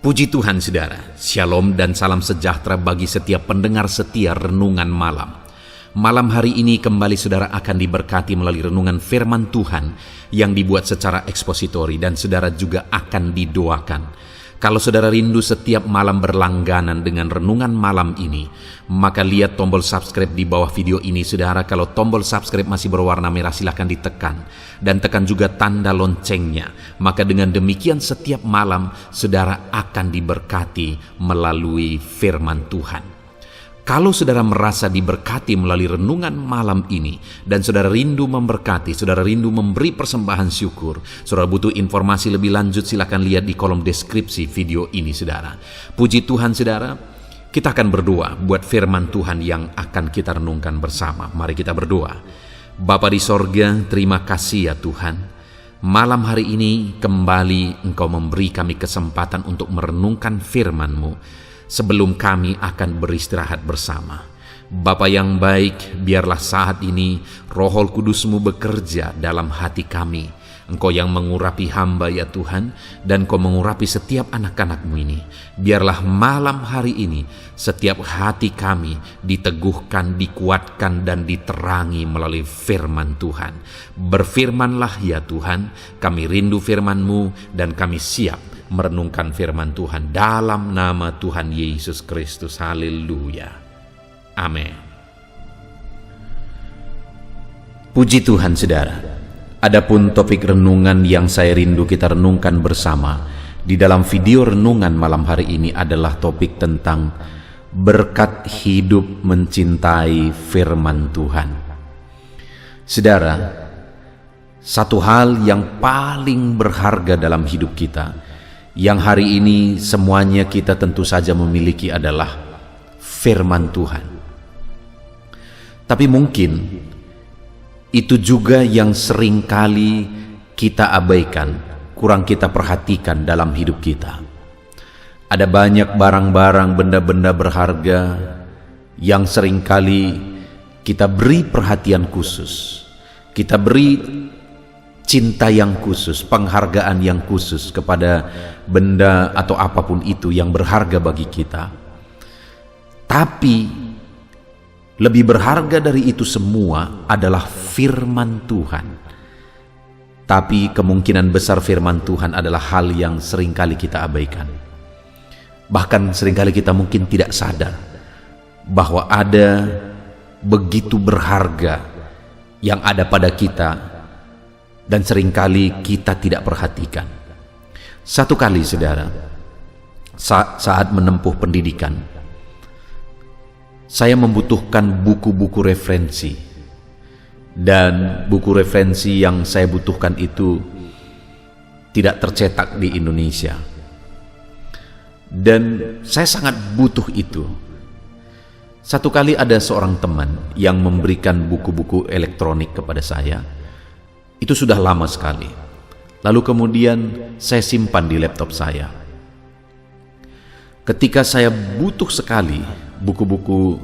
Puji Tuhan saudara, shalom dan salam sejahtera bagi setiap pendengar setia Renungan Malam. Malam hari ini kembali saudara akan diberkati melalui renungan firman Tuhan yang dibuat secara ekspositori dan saudara juga akan didoakan. Kalau saudara rindu setiap malam berlangganan dengan renungan malam ini, maka lihat tombol subscribe di bawah video ini saudara. Kalau tombol subscribe masih berwarna merah silahkan ditekan dan tekan juga tanda loncengnya. Maka dengan demikian setiap malam saudara akan diberkati melalui firman Tuhan. Kalau saudara merasa diberkati melalui renungan malam ini dan saudara rindu memberkati, saudara rindu memberi persembahan syukur, saudara butuh informasi lebih lanjut, silakan lihat di kolom deskripsi video ini saudara. Puji Tuhan saudara, kita akan berdoa buat firman Tuhan yang akan kita renungkan bersama. Mari kita berdoa. Bapa di sorga, terima kasih ya Tuhan. Malam hari ini kembali Engkau memberi kami kesempatan untuk merenungkan firman-Mu. Sebelum kami akan beristirahat bersama. Bapa yang baik, biarlah saat ini Roh Kudus-Mu bekerja dalam hati kami. Engkau yang mengurapi hamba ya Tuhan, dan Engkau mengurapi setiap anak-anak-Mu ini. Biarlah malam hari ini setiap hati kami diteguhkan, dikuatkan, dan diterangi melalui firman Tuhan. Berfirmanlah ya Tuhan, kami rindu firman-Mu dan kami siap merenungkan firman Tuhan dalam nama Tuhan Yesus Kristus. Haleluya. Amin. Puji Tuhan saudara. Adapun topik renungan yang saya rindu kita renungkan bersama di dalam video renungan malam hari ini adalah topik tentang berkat hidup mencintai firman Tuhan. Saudara, satu hal yang paling berharga dalam hidup kita yang hari ini semuanya kita tentu saja memiliki adalah firman Tuhan. Tapi mungkin itu juga yang seringkali kita abaikan, kurang kita perhatikan dalam hidup kita. Ada banyak barang-barang, benda-benda berharga yang seringkali kita beri perhatian khusus, kita beri cinta yang khusus, penghargaan yang khusus kepada benda atau apapun itu yang berharga bagi kita. Tapi lebih berharga dari itu semua adalah firman Tuhan. Tapi kemungkinan besar firman Tuhan adalah hal yang seringkali kita abaikan. Bahkan seringkali kita mungkin tidak sadar bahwa ada begitu berharga yang ada pada kita dan seringkali kita tidak perhatikan. Satu kali saudara, saat menempuh pendidikan, saya membutuhkan buku-buku referensi. Dan buku referensi yang saya butuhkan itu tidak tercetak di Indonesia. Dan saya sangat butuh itu. Satu kali ada seorang teman yang memberikan buku-buku elektronik kepada saya. Itu sudah lama sekali. Lalu kemudian saya simpan di laptop saya. Ketika saya butuh sekali buku-buku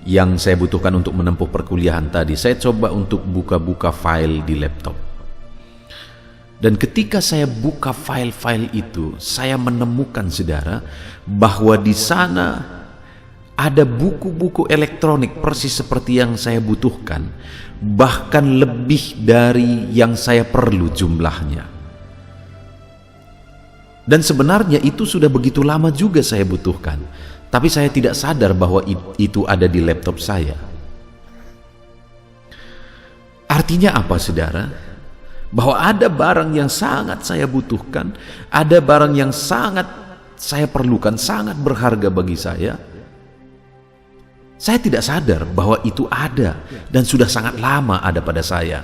yang saya butuhkan untuk menempuh perkuliahan tadi, saya coba untuk buka-buka file di laptop. Dan ketika saya buka file-file itu, saya menemukan saudara bahwa di sana ada buku-buku elektronik persis seperti yang saya butuhkan, bahkan lebih dari yang saya perlu jumlahnya. Dan sebenarnya itu sudah begitu lama juga saya butuhkan, tapi saya tidak sadar bahwa itu ada di laptop saya. Artinya apa saudara? Bahwa ada barang yang sangat saya butuhkan, ada barang yang sangat saya perlukan, sangat berharga bagi saya. Saya tidak sadar bahwa itu ada dan sudah sangat lama ada pada saya.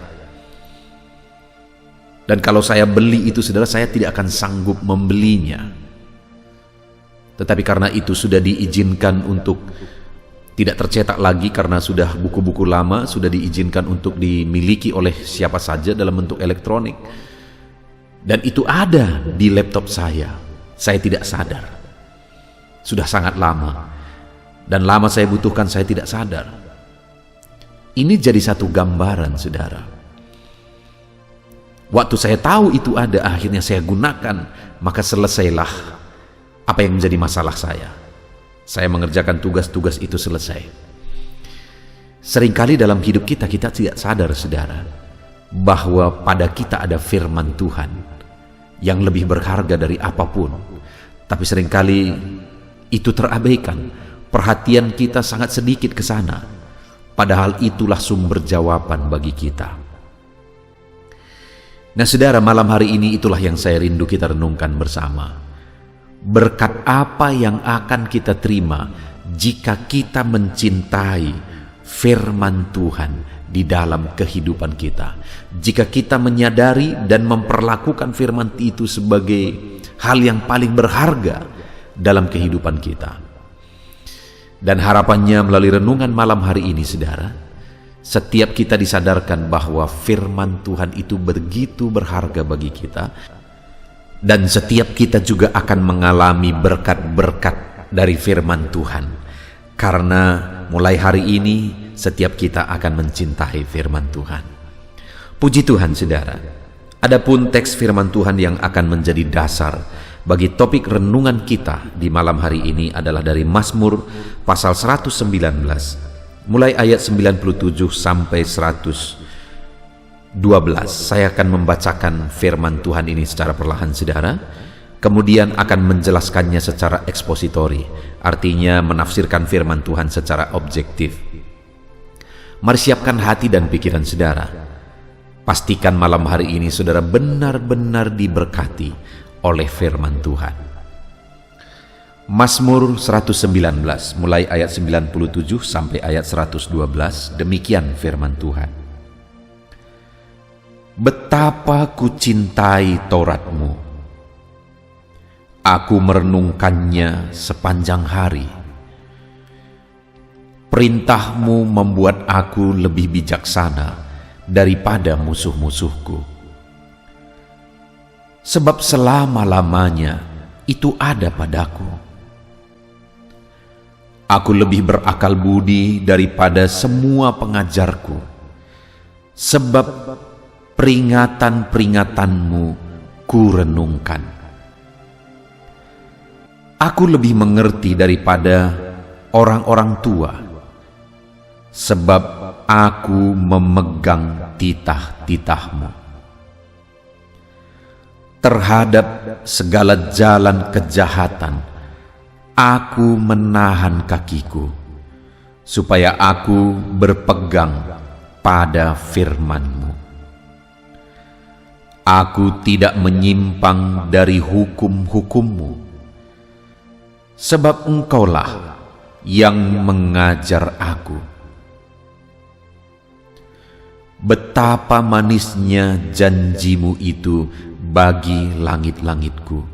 Dan kalau saya beli itu saudara, saya tidak akan sanggup membelinya. Tetapi karena itu sudah diizinkan untuk tidak tercetak lagi karena sudah buku-buku lama, sudah diizinkan untuk dimiliki oleh siapa saja dalam bentuk elektronik. Dan itu ada di laptop saya. Saya tidak sadar. Sudah sangat lama. Dan lama saya butuhkan, saya tidak sadar. Ini jadi satu gambaran saudara. Waktu saya tahu itu ada, akhirnya saya gunakan, maka selesailah Apa yang menjadi masalah saya? Saya mengerjakan tugas-tugas itu selesai. Seringkali dalam hidup kita tidak sadar, saudara, bahwa pada kita ada firman Tuhan yang lebih berharga dari apapun. Tapi seringkali itu terabaikan. Perhatian kita sangat sedikit ke sana. Padahal itulah sumber jawaban bagi kita. Nah, saudara, malam hari ini itulah yang saya rindu kita renungkan bersama. Berkat apa yang akan kita terima jika kita mencintai firman Tuhan di dalam kehidupan kita? Jika kita menyadari dan memperlakukan firman itu sebagai hal yang paling berharga dalam kehidupan kita. Dan harapannya melalui renungan malam hari ini, saudara, setiap kita disadarkan bahwa firman Tuhan itu begitu berharga bagi kita. Dan setiap kita juga akan mengalami berkat-berkat dari firman Tuhan. Karena mulai hari ini setiap kita akan mencintai firman Tuhan. Puji Tuhan, saudara. Adapun teks firman Tuhan yang akan menjadi dasar bagi topik renungan kita di malam hari ini adalah dari Mazmur pasal 119, mulai ayat 97 sampai 112. Saya akan membacakan firman Tuhan ini secara perlahan, saudara, kemudian akan menjelaskannya secara ekspositori, artinya menafsirkan firman Tuhan secara objektif. Mari siapkan hati dan pikiran saudara. Pastikan malam hari ini saudara benar-benar diberkati oleh firman Tuhan. Mazmur 119 mulai ayat 97 sampai ayat 112, demikian firman Tuhan. Betapa ku cintai Taurat-Mu. Aku merenungkannya sepanjang hari. Perintah-Mu membuat aku lebih bijaksana daripada musuh-musuhku. Sebab selama-lamanya itu ada padaku. Aku lebih berakal budi daripada semua pengajarku. Sebab peringatan-peringatanmu ku renungkan. Aku lebih mengerti daripada orang-orang tua, sebab aku memegang titah-titahmu. Terhadap segala jalan kejahatan, aku menahan kakiku, supaya aku berpegang pada firman-Mu. Aku tidak menyimpang dari hukum-hukum-Mu, sebab Engkaulah yang mengajar aku. Betapa manisnya janji-Mu itu bagi langit-langitku,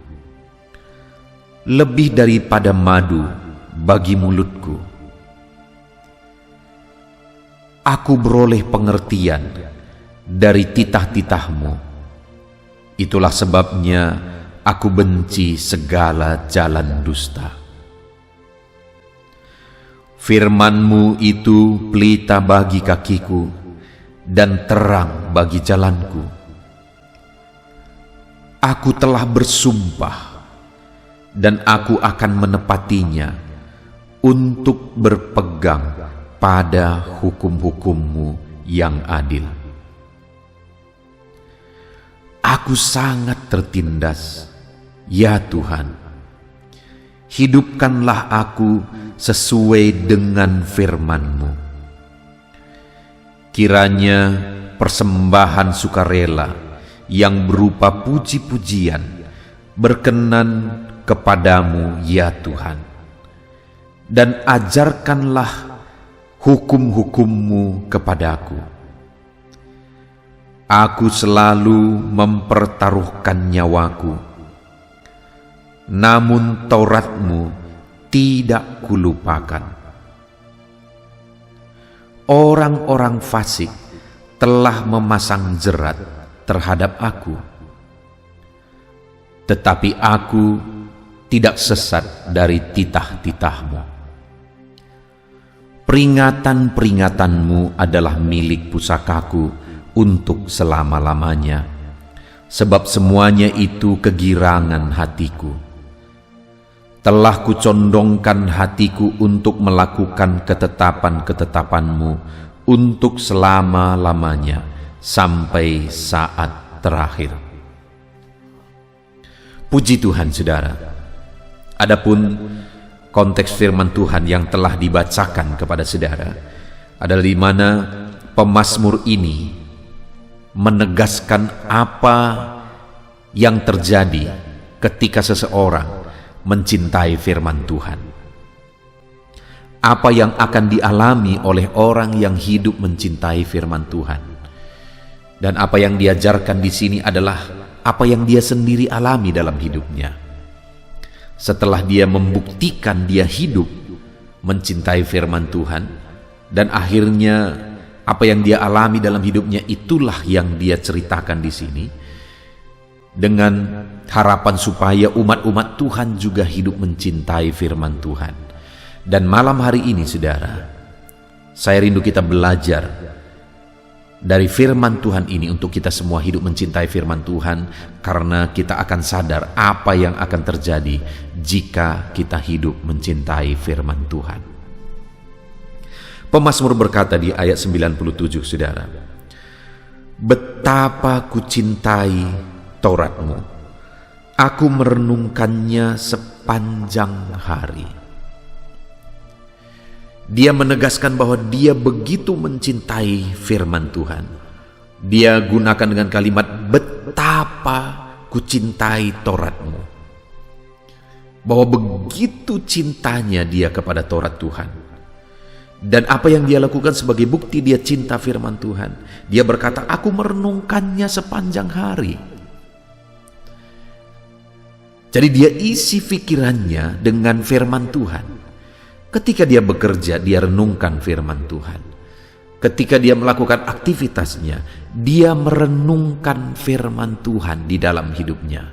lebih daripada madu bagi mulutku. Aku beroleh pengertian dari titah-titah-Mu. Itulah sebabnya aku benci segala jalan dusta. Firman-Mu itu pelita bagi kakiku dan terang bagi jalanku. Aku telah bersumpah dan aku akan menepatinya untuk berpegang pada hukum-hukum-Mu yang adil. Aku sangat tertindas, ya Tuhan. Hidupkanlah aku sesuai dengan firman-Mu. Kiranya persembahan sukarela yang berupa puji-pujian berkenan kepadamu, ya Tuhan. Dan ajarkanlah hukum-hukum-Mu kepadaku. Aku selalu mempertaruhkan nyawaku, namun Taurat-Mu tidak kulupakan. Orang-orang fasik telah memasang jerat terhadap aku, tetapi aku tidak sesat dari titah-titah-Mu. Peringatan-peringatan-Mu adalah milik pusakaku untuk selama-lamanya, sebab semuanya itu kegirangan hatiku. Telah kucondongkan hatiku untuk melakukan ketetapan-ketetapanmu untuk selama-lamanya sampai saat terakhir. Puji Tuhan, saudara. Adapun konteks firman Tuhan yang telah dibacakan kepada saudara adalah di mana pemazmur ini menegaskan apa yang terjadi ketika seseorang mencintai firman Tuhan. Apa yang akan dialami oleh orang yang hidup mencintai firman Tuhan. Dan apa yang diajarkan di sini adalah apa yang dia sendiri alami dalam hidupnya. Setelah dia membuktikan dia hidup mencintai firman Tuhan, dan akhirnya apa yang dia alami dalam hidupnya itulah yang dia ceritakan di sini, dengan harapan supaya umat-umat Tuhan juga hidup mencintai firman Tuhan. Dan malam hari ini, saudara, saya rindu kita belajar dari firman Tuhan ini untuk kita semua hidup mencintai firman Tuhan, karena kita akan sadar apa yang akan terjadi jika kita hidup mencintai firman Tuhan. Pemazmur berkata di ayat 97, saudara, betapa ku cintai Tauratmu, aku merenungkannya sepanjang hari. Dia menegaskan bahwa dia begitu mencintai firman Tuhan. Dia gunakan dengan kalimat betapa ku cintai Tauratmu, bahwa begitu cintanya dia kepada Taurat Tuhan. Dan apa yang dia lakukan sebagai bukti dia cinta firman Tuhan, dia berkata, aku merenungkannya sepanjang hari. Jadi dia isi pikirannya dengan firman Tuhan. Ketika dia bekerja, dia renungkan firman Tuhan. Ketika dia melakukan aktivitasnya, dia merenungkan firman Tuhan di dalam hidupnya.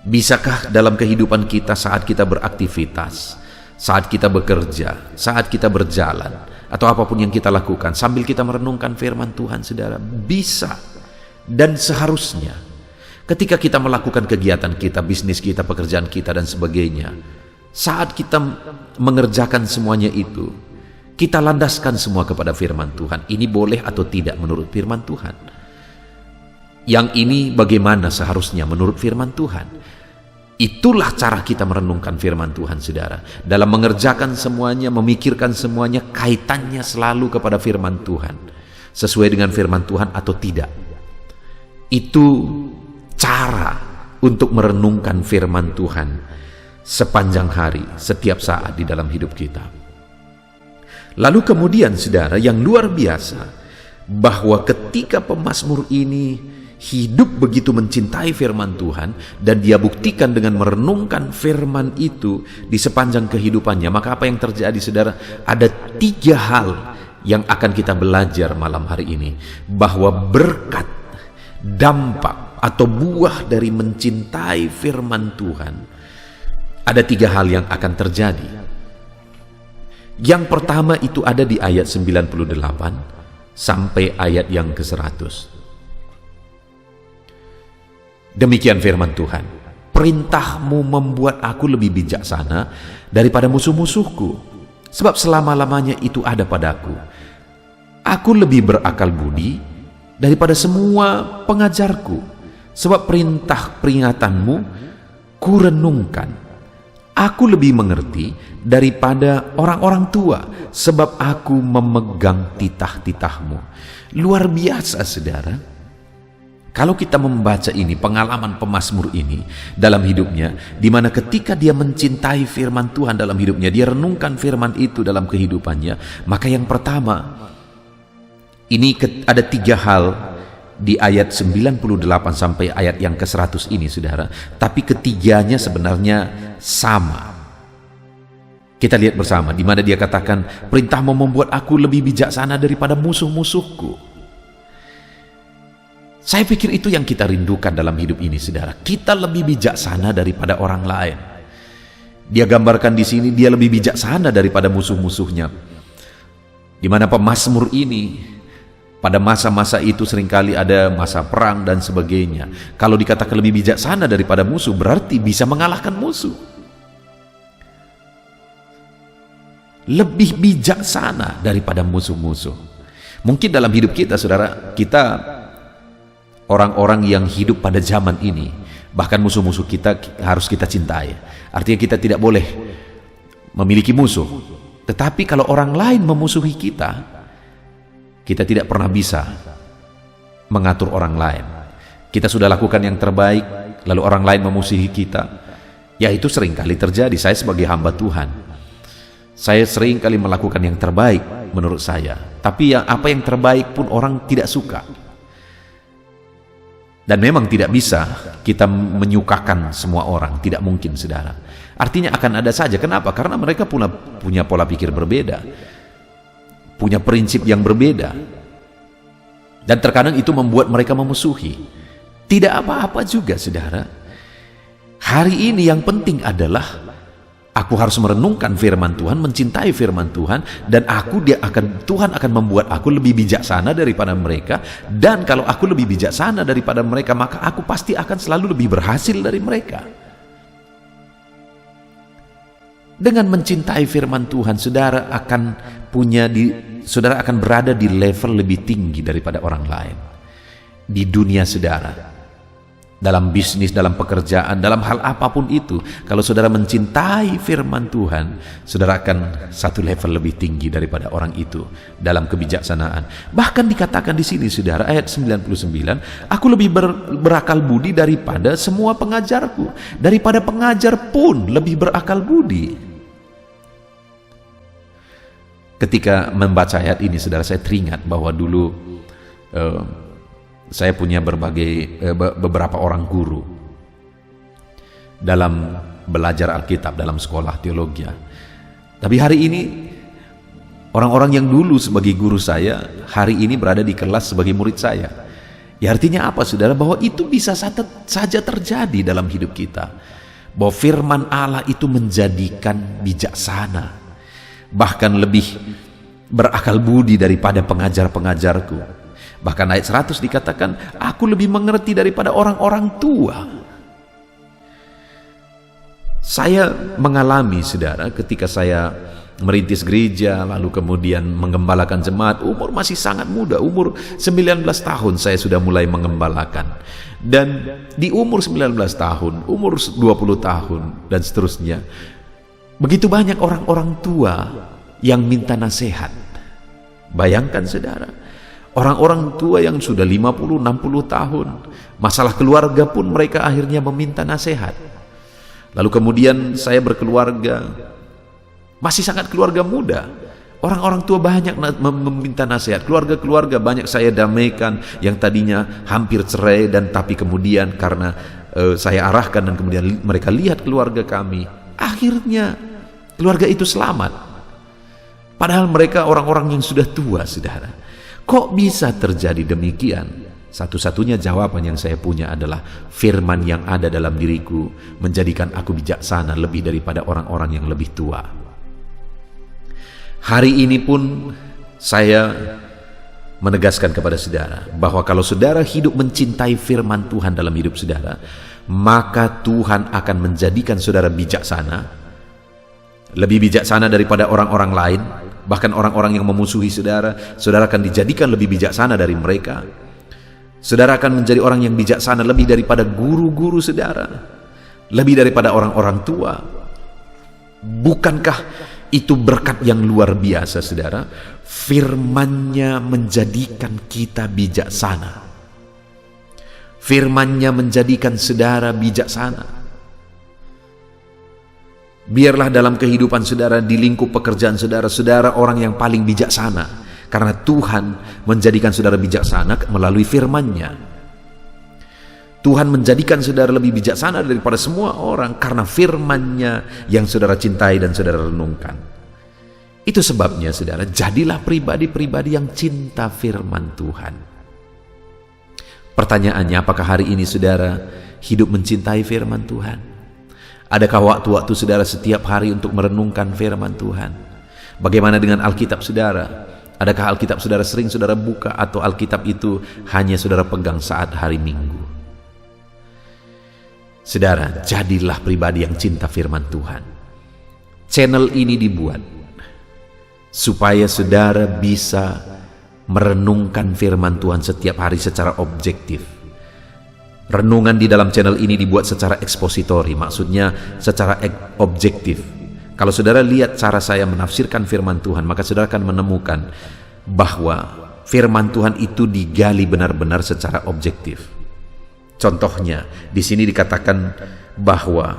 Bisakah dalam kehidupan kita saat kita beraktivitas, saat kita bekerja, saat kita berjalan, atau apapun yang kita lakukan, sambil kita merenungkan firman Tuhan, saudara? Bisa dan seharusnya. Ketika kita melakukan kegiatan kita, bisnis kita, pekerjaan kita, dan sebagainya, saat kita mengerjakan semuanya itu, kita landaskan semua kepada firman Tuhan. Ini boleh atau tidak menurut firman Tuhan? Yang ini bagaimana seharusnya menurut firman Tuhan? Itulah cara kita merenungkan firman Tuhan, saudara. Dalam mengerjakan semuanya, memikirkan semuanya, kaitannya selalu kepada firman Tuhan. Sesuai dengan firman Tuhan atau tidak. Itu cara untuk merenungkan firman Tuhan sepanjang hari, setiap saat di dalam hidup kita. Lalu kemudian, saudara, yang luar biasa, bahwa ketika pemazmur ini hidup begitu mencintai firman Tuhan, dan dia buktikan dengan merenungkan firman itu di sepanjang kehidupannya, maka apa yang terjadi, saudara? Ada 3 hal yang akan kita belajar malam hari ini, bahwa berkat, dampak, atau buah dari mencintai firman Tuhan, ada 3 hal yang akan terjadi. Yang pertama itu ada di ayat 98 sampai ayat yang ke-100. Demikian firman Tuhan, perintahmu membuat aku lebih bijaksana daripada musuh-musuhku, sebab selama-lamanya itu ada padaku. Aku lebih berakal budi daripada semua pengajarku, sebab perintah peringatanmu kurenungkan. Aku lebih mengerti daripada orang-orang tua, sebab aku memegang titah-titahmu. Luar biasa, saudara. Kalau kita membaca ini, pengalaman pemazmur ini dalam hidupnya, di mana ketika dia mencintai firman Tuhan dalam hidupnya, dia renungkan firman itu dalam kehidupannya, maka yang pertama, ini ada 3 hal di ayat 98 sampai ayat yang ke-100 ini, saudara. Tapi ketiganya sebenarnya sama. Kita lihat bersama, di mana dia katakan, perintahmu membuat aku lebih bijaksana daripada musuh-musuhku. Saya pikir itu yang kita rindukan dalam hidup ini, saudara. Kita lebih bijaksana daripada orang lain. Dia gambarkan di sini, dia lebih bijaksana daripada musuh-musuhnya. Di mana pemazmur ini, pada masa-masa itu seringkali ada masa perang dan sebagainya. Kalau dikatakan lebih bijaksana daripada musuh, berarti bisa mengalahkan musuh. lebih bijaksana daripada musuh-musuh. Mungkin dalam hidup kita, saudara, kita orang-orang yang hidup pada zaman ini, bahkan musuh-musuh kita harus kita cintai. Artinya kita tidak boleh memiliki musuh. Tetapi kalau orang lain memusuhi kita, kita tidak pernah bisa mengatur orang lain. Kita sudah lakukan yang terbaik, lalu orang lain memusuhi kita. Ya, itu sering kali terjadi. Saya sebagai hamba Tuhan, saya sering kali melakukan yang terbaik menurut saya. Tapi apa yang terbaik pun orang tidak suka. Dan memang tidak bisa kita menyukakan semua orang, tidak mungkin, saudara. Artinya akan ada saja. Kenapa? Karena mereka punya pola pikir berbeda, punya prinsip yang berbeda, dan terkadang itu membuat mereka memusuhi. Tidak apa-apa juga, saudara. Hari ini yang penting adalah aku harus merenungkan firman Tuhan, mencintai firman Tuhan, dan Tuhan akan membuat aku lebih bijaksana daripada mereka. Dan kalau aku lebih bijaksana daripada mereka, maka aku pasti akan selalu lebih berhasil dari mereka. Dengan mencintai firman Tuhan, saudara akan berada di level lebih tinggi daripada orang lain di dunia, saudara. Dalam bisnis, dalam pekerjaan, dalam hal apapun itu, kalau saudara mencintai firman Tuhan, saudara akan satu level lebih tinggi daripada orang itu dalam kebijaksanaan. Bahkan dikatakan di sini, saudara, ayat 99, aku lebih berakal budi daripada semua pengajarku, daripada pengajar pun lebih berakal budi. Ketika membaca ayat ini, saudara, saya teringat bahwa dulu saya punya beberapa orang guru dalam belajar Alkitab, dalam sekolah teologi. Tapi hari ini orang-orang yang dulu sebagai guru saya, hari ini berada di kelas sebagai murid saya. Ya, artinya apa, saudara? Bahwa itu bisa saja terjadi dalam hidup kita. Bahwa firman Allah itu menjadikan bijaksana, bahkan lebih berakal budi daripada pengajar-pengajarku. Bahkan ayat 100 dikatakan, aku lebih mengerti daripada orang-orang tua. Saya mengalami, saudara, ketika saya merintis gereja, lalu kemudian menggembalakan jemaat, umur masih sangat muda, umur 19 tahun saya sudah mulai menggembalakan. Dan di umur 19 tahun, umur 20 tahun, dan seterusnya, begitu banyak orang-orang tua yang minta nasihat. Bayangkan, saudara, orang-orang tua yang sudah 50-60 tahun, masalah keluarga pun mereka akhirnya meminta nasihat. Lalu kemudian saya berkeluarga, masih sangat keluarga muda. Orang-orang tua banyak meminta nasihat. Keluarga-keluarga banyak saya damaikan yang tadinya hampir cerai, dan tapi kemudian karena saya arahkan dan kemudian mereka lihat keluarga kami, akhirnya keluarga itu selamat. Padahal mereka orang-orang yang sudah tua, saudara. Kok bisa terjadi demikian? Satu-satunya jawaban yang saya punya adalah firman yang ada dalam diriku menjadikan aku bijaksana lebih daripada orang-orang yang lebih tua. Hari ini pun saya menegaskan kepada saudara bahwa kalau saudara hidup mencintai firman Tuhan dalam hidup saudara, maka Tuhan akan menjadikan saudara bijaksana, lebih bijaksana daripada orang-orang lain. Bahkan orang-orang yang memusuhi saudara, saudara akan dijadikan lebih bijaksana dari mereka. Saudara akan menjadi orang yang bijaksana lebih daripada guru-guru saudara, lebih daripada orang-orang tua. Bukankah itu berkat yang luar biasa, saudara? Firman-Nya menjadikan kita bijaksana. Firman-Nya menjadikan saudara bijaksana. Biarlah dalam kehidupan saudara, di lingkup pekerjaan saudara, saudara orang yang paling bijaksana. Karena Tuhan menjadikan saudara bijaksana melalui firman-Nya. Tuhan menjadikan saudara lebih bijaksana daripada semua orang karena firman-Nya yang saudara cintai dan saudara renungkan. Itu sebabnya, saudara, jadilah pribadi-pribadi yang cinta firman Tuhan. Pertanyaannya, apakah hari ini saudara hidup mencintai firman Tuhan? Adakah waktu-waktu saudara setiap hari untuk merenungkan firman Tuhan? Bagaimana dengan Alkitab saudara? Adakah Alkitab saudara sering saudara buka, atau Alkitab itu hanya saudara pegang saat hari Minggu? Saudara, jadilah pribadi yang cinta firman Tuhan. Channel ini dibuat supaya saudara bisa merenungkan firman Tuhan setiap hari secara objektif. Renungan di dalam channel ini dibuat secara ekspositori, maksudnya secara objektif. Kalau saudara lihat cara saya menafsirkan firman Tuhan, maka saudara akan menemukan bahwa firman Tuhan itu digali benar-benar secara objektif. Contohnya, di sini dikatakan bahwa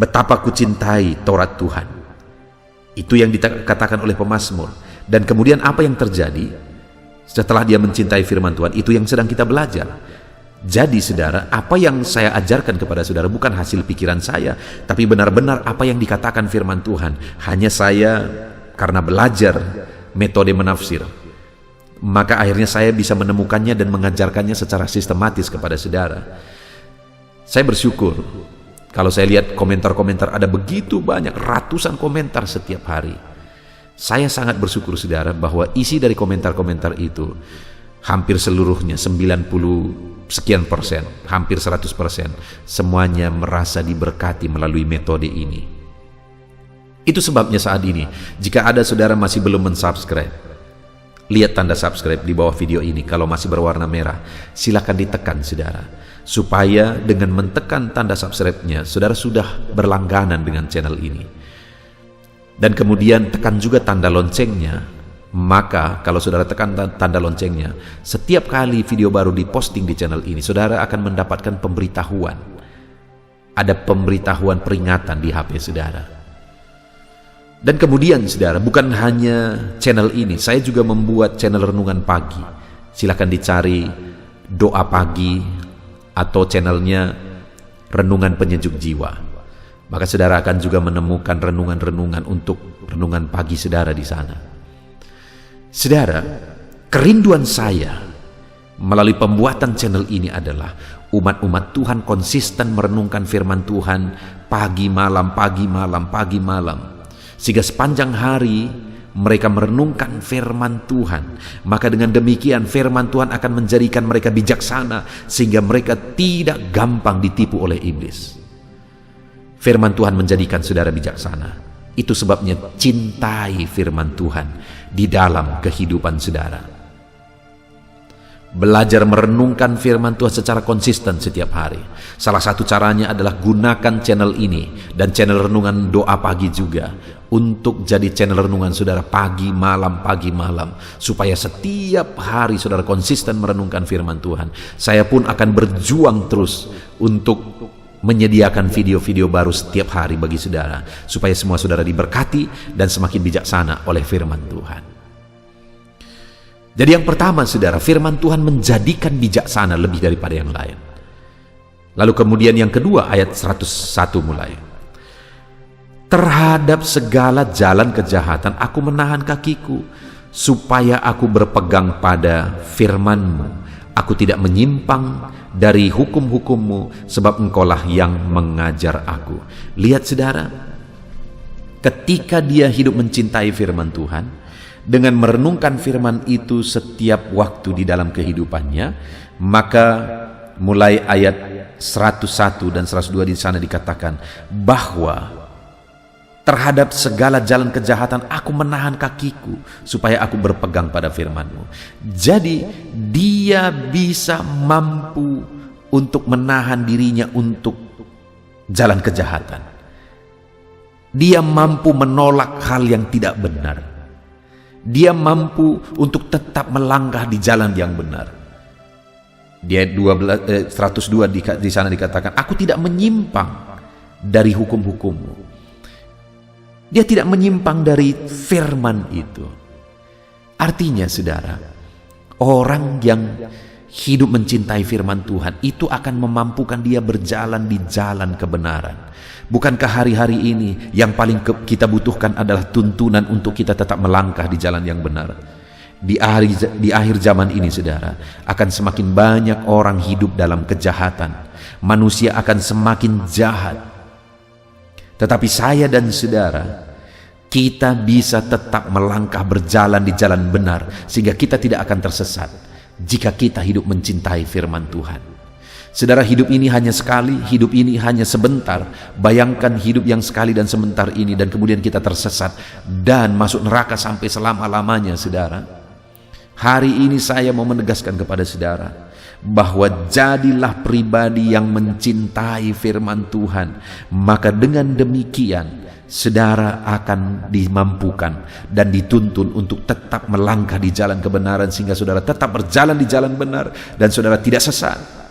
betapa ku cintai Taurat Tuhan. Itu yang dikatakan oleh pemazmur. Dan kemudian apa yang terjadi setelah dia mencintai firman Tuhan? Itu yang sedang kita belajar. Jadi saudara, apa yang saya ajarkan kepada saudara bukan hasil pikiran saya, tapi benar-benar apa yang dikatakan firman Tuhan. Hanya saya karena belajar metode menafsir, maka akhirnya saya bisa menemukannya dan mengajarkannya secara sistematis kepada saudara. Saya bersyukur kalau saya lihat komentar-komentar, ada begitu banyak, ratusan komentar setiap hari. Saya sangat bersyukur saudara bahwa isi dari komentar-komentar itu hampir seluruhnya 90 sekian persen, hampir 100%, semuanya merasa diberkati melalui metode ini. Itu sebabnya saat ini, jika ada saudara masih belum mensubscribe, lihat tanda subscribe di bawah video ini. Kalau masih berwarna merah, silakan ditekan saudara, supaya dengan mentekan tanda subscribe-nya, saudara sudah berlangganan dengan channel ini. Dan kemudian tekan juga tanda loncengnya. Maka kalau saudara tekan tanda loncengnya, setiap kali video baru diposting di channel ini, saudara akan mendapatkan pemberitahuan. Ada pemberitahuan peringatan di HP saudara. Dan kemudian saudara, bukan hanya channel ini, saya juga membuat channel renungan pagi. Silakan dicari doa pagi atau channelnya renungan penyejuk jiwa. Maka saudara akan juga menemukan renungan-renungan untuk renungan pagi saudara di sana. Saudara, kerinduan saya melalui pembuatan channel ini adalah umat-umat Tuhan konsisten merenungkan firman Tuhan pagi malam, pagi malam, pagi malam. Sehingga sepanjang hari mereka merenungkan firman Tuhan. Maka dengan demikian firman Tuhan akan menjadikan mereka bijaksana, sehingga mereka tidak gampang ditipu oleh iblis. Firman Tuhan menjadikan saudara bijaksana. Itu sebabnya cintai firman Tuhan di dalam kehidupan saudara. Belajar merenungkan firman Tuhan secara konsisten setiap hari. Salah satu caranya adalah gunakan channel ini dan channel renungan doa pagi juga untuk jadi channel renungan saudara pagi malam, supaya setiap hari saudara konsisten merenungkan firman Tuhan. Saya pun akan berjuang terus untuk menyediakan video-video baru setiap hari bagi saudara, supaya semua saudara diberkati dan semakin bijaksana oleh firman Tuhan. Jadi yang pertama saudara, firman Tuhan menjadikan bijaksana lebih daripada yang lain. Lalu kemudian yang kedua, ayat 101 mulai. Terhadap segala jalan kejahatan aku menahan kakiku, supaya aku berpegang pada firman-Mu. Aku tidak menyimpang dari hukum-hukum-Mu, sebab Engkaulah yang mengajar aku. Lihat saudara, ketika dia hidup mencintai firman Tuhan, dengan merenungkan firman itu setiap waktu di dalam kehidupannya, maka mulai ayat 101 dan 102 di sana dikatakan bahwa terhadap segala jalan kejahatan aku menahan kakiku, supaya aku berpegang pada firman-Mu. Jadi dia bisa mampu untuk menahan dirinya untuk jalan kejahatan. Dia mampu menolak hal yang tidak benar. Dia mampu untuk tetap melangkah di jalan yang benar. Di ayat 102 di sana dikatakan, aku tidak menyimpang dari hukum-hukum-Mu. Dia tidak menyimpang dari firman itu. Artinya saudara, orang yang hidup mencintai firman Tuhan itu akan memampukan dia berjalan di jalan kebenaran. Bukankah hari-hari ini yang paling kita butuhkan adalah tuntunan untuk kita tetap melangkah di jalan yang benar? Di akhir zaman ini saudara, akan semakin banyak orang hidup dalam kejahatan. Manusia akan semakin jahat. Tetapi saya dan saudara, kita bisa tetap melangkah berjalan di jalan benar, sehingga kita tidak akan tersesat jika kita hidup mencintai firman Tuhan. Saudara, hidup ini hanya sekali, hidup ini hanya sebentar. Bayangkan hidup yang sekali dan sebentar ini, dan kemudian kita tersesat dan masuk neraka sampai selama-lamanya, saudara. Hari ini saya mau menegaskan kepada saudara bahwa jadilah pribadi yang mencintai firman Tuhan. Maka dengan demikian saudara akan dimampukan dan dituntun untuk tetap melangkah di jalan kebenaran, sehingga saudara tetap berjalan di jalan benar dan saudara tidak sesat.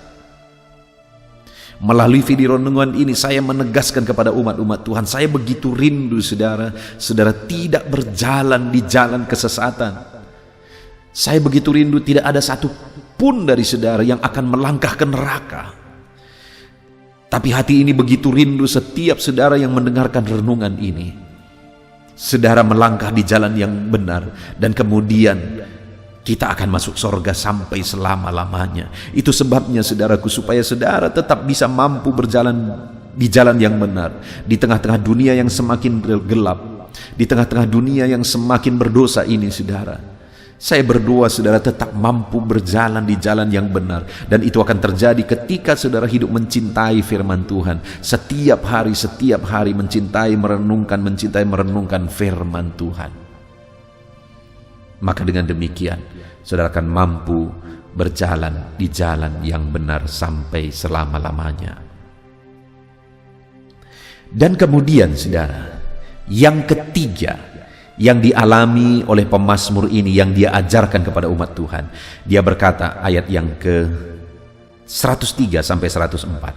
Melalui video renungan ini saya menegaskan kepada umat-umat Tuhan, saya begitu rindu saudara tidak berjalan di jalan kesesatan. Saya begitu rindu tidak ada satu pun dari saudara yang akan melangkah ke neraka. Tapi hati ini begitu rindu setiap saudara yang mendengarkan renungan ini, saudara melangkah di jalan yang benar, dan kemudian kita akan masuk surga sampai selama-lamanya. Itu sebabnya saudaraku, supaya saudara tetap bisa mampu berjalan di jalan yang benar, di tengah-tengah dunia yang semakin gelap, di tengah-tengah dunia yang semakin berdosa ini, saudara. Saya berdoa saudara tetap mampu berjalan di jalan yang benar, dan itu akan terjadi ketika saudara hidup mencintai firman Tuhan. Setiap hari mencintai, merenungkan firman Tuhan. Maka dengan demikian saudara akan mampu berjalan di jalan yang benar sampai selama-lamanya. Dan kemudian saudara, yang ketiga yang dialami oleh pemazmur ini, yang dia ajarkan kepada umat Tuhan, dia berkata, ayat yang ke 103 sampai 104,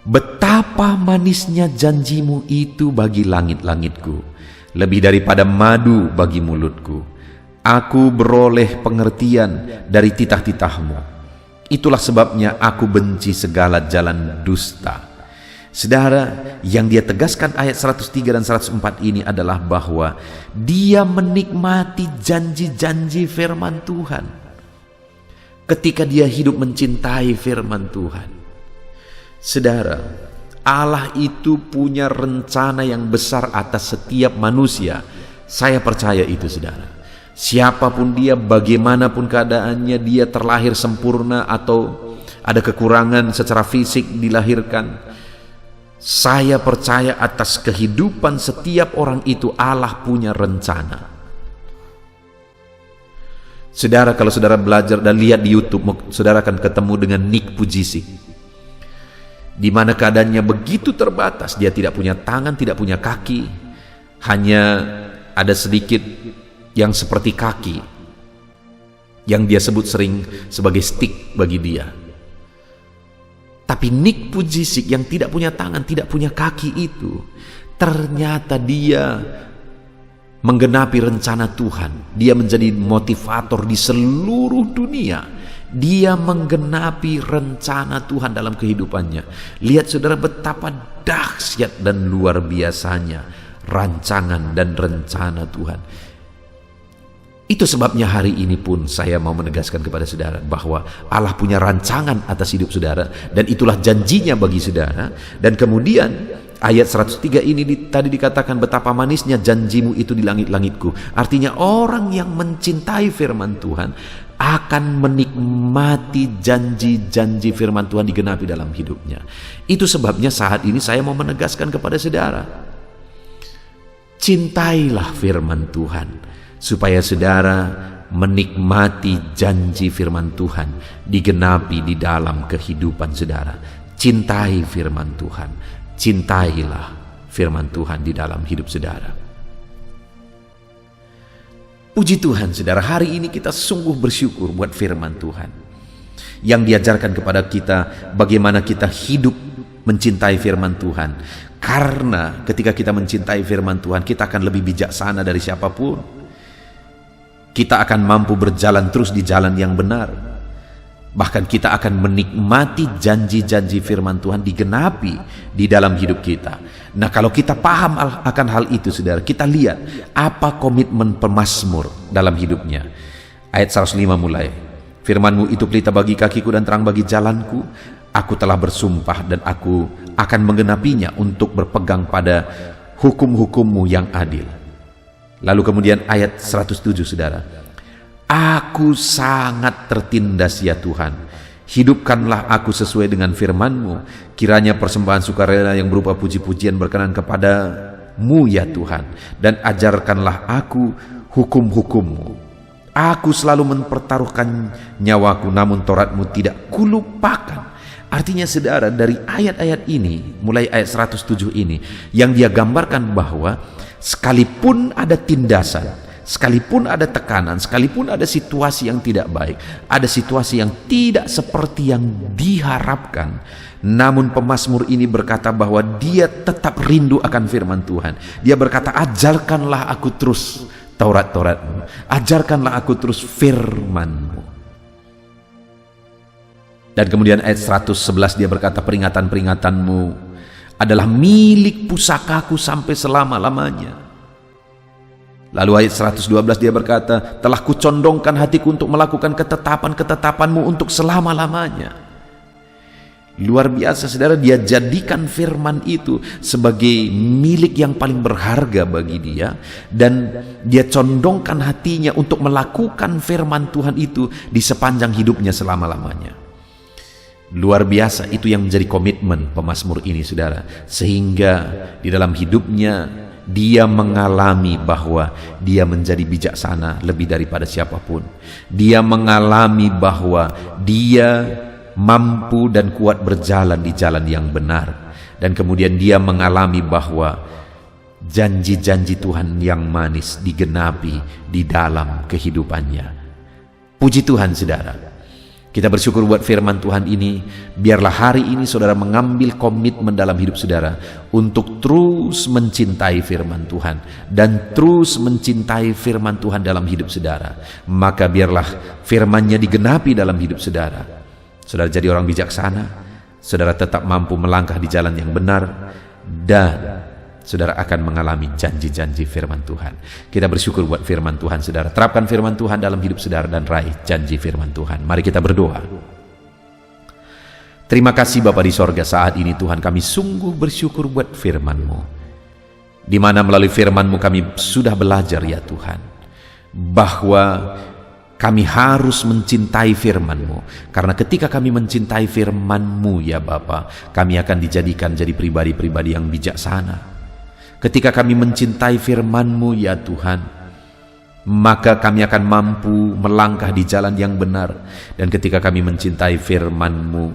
betapa manisnya janjimu itu bagi langit-langitku, lebih daripada madu bagi mulutku. Aku beroleh pengertian dari titah-titahmu. Itulah sebabnya aku benci segala jalan dusta. Saudara, yang dia tegaskan ayat 103 dan 104 ini adalah bahwa dia menikmati janji-janji firman Tuhan ketika dia hidup mencintai firman Tuhan. Saudara, Allah itu punya rencana yang besar atas setiap manusia. Saya percaya itu, saudara. Siapapun dia, bagaimanapun keadaannya, dia terlahir sempurna atau ada kekurangan secara fisik dilahirkan, saya percaya atas kehidupan setiap orang itu Allah punya rencana. Saudara, kalau saudara belajar dan lihat di YouTube, saudara akan ketemu dengan Nick Pujisik, di mana keadaannya begitu terbatas. Dia tidak punya tangan, tidak punya kaki, hanya ada sedikit yang seperti kaki, yang dia sebut sering sebagai stick bagi dia. Tapi Nick Pujisik yang tidak punya tangan, tidak punya kaki itu, ternyata dia menggenapi rencana Tuhan. Dia menjadi motivator di seluruh dunia. Dia menggenapi rencana Tuhan dalam kehidupannya. Lihat saudara, betapa dahsyat dan luar biasanya rancangan dan rencana Tuhan. Itu sebabnya hari ini pun saya mau menegaskan kepada saudara bahwa Allah punya rancangan atas hidup saudara, dan itulah janjinya bagi saudara. Dan kemudian ayat 103 ini tadi dikatakan, betapa manisnya janjimu itu di langit-langitku. Artinya orang yang mencintai firman Tuhan akan menikmati janji-janji firman Tuhan digenapi dalam hidupnya. Itu sebabnya saat ini saya mau menegaskan kepada saudara, cintailah firman Tuhan, supaya saudara menikmati janji firman Tuhan digenapi di dalam kehidupan saudara. Cintai firman Tuhan, cintailah firman Tuhan di dalam hidup saudara. Puji Tuhan saudara, hari ini kita sungguh bersyukur buat firman Tuhan yang diajarkan kepada kita bagaimana kita hidup mencintai firman Tuhan. Karena ketika kita mencintai firman Tuhan, kita akan lebih bijaksana dari siapapun. Kita akan mampu berjalan terus di jalan yang benar. Bahkan kita akan menikmati janji-janji firman Tuhan digenapi di dalam hidup kita. Nah, kalau kita paham akan hal itu saudara, kita lihat apa komitmen pemazmur dalam hidupnya. Ayat 105 mulai, firman-Mu itu pelita bagi kakiku dan terang bagi jalanku. Aku telah bersumpah dan aku akan menggenapinya untuk berpegang pada hukum-hukum-Mu yang adil. Lalu kemudian ayat 107 saudara, aku sangat tertindas ya Tuhan, Hidupkanlah aku sesuai dengan firman-Mu. Kiranya persembahan sukarela yang berupa puji-pujian berkenan kepada-Mu ya Tuhan. Dan ajarkanlah aku hukum-hukum-Mu. Aku selalu mempertaruhkan nyawaku, namun Taurat-Mu tidak kulupakan. Artinya saudara, dari ayat-ayat ini, mulai ayat 107 ini, yang dia gambarkan bahwa sekalipun ada tindasan, sekalipun ada tekanan, sekalipun ada situasi yang tidak baik, ada situasi yang tidak seperti yang diharapkan, namun pemazmur ini berkata bahwa dia tetap rindu akan firman Tuhan. Dia berkata, ajarkanlah aku terus Taurat-Taurat-Mu, ajarkanlah aku terus firman-Mu. Dan kemudian ayat 111 dia berkata, peringatan-peringatanmu adalah milik pusakaku sampai selama-lamanya. Lalu ayat 112 dia berkata, telah kucondongkan hatiku untuk melakukan ketetapan-ketetapanmu untuk selama-lamanya. Luar biasa saudara, dia jadikan firman itu sebagai milik yang paling berharga bagi dia, dan dia condongkan hatinya untuk melakukan firman Tuhan itu di sepanjang hidupnya selama-lamanya. Luar biasa, itu yang menjadi komitmen pemazmur ini saudara, sehingga di dalam hidupnya dia mengalami bahwa dia menjadi bijaksana lebih daripada siapapun. Dia mengalami bahwa dia mampu dan kuat berjalan di jalan yang benar, dan kemudian dia mengalami bahwa janji-janji Tuhan yang manis digenapi di dalam kehidupannya. Puji Tuhan saudara, kita bersyukur buat firman Tuhan ini. Biarlah hari ini saudara mengambil komitmen dalam hidup saudara untuk terus mencintai firman Tuhan dan terus mencintai firman Tuhan dalam hidup saudara. Maka biarlah firman-Nya digenapi dalam hidup saudara. Saudara jadi orang bijaksana, saudara tetap mampu melangkah di jalan yang benar, dan saudara akan mengalami janji-janji firman Tuhan. Kita bersyukur buat firman Tuhan saudara. Terapkan firman Tuhan dalam hidup saudara dan raih janji firman Tuhan. Mari kita berdoa. Terima kasih Bapa di sorga, saat ini Tuhan kami sungguh bersyukur buat firman-Mu, di mana melalui firman-Mu kami sudah belajar ya Tuhan, bahwa kami harus mencintai firman-Mu, karena ketika kami mencintai firman-Mu ya Bapa, kami akan dijadikan jadi pribadi-pribadi yang bijaksana. Ketika kami mencintai firman-Mu ya Tuhan, maka kami akan mampu melangkah di jalan yang benar. Dan ketika kami mencintai firman-Mu,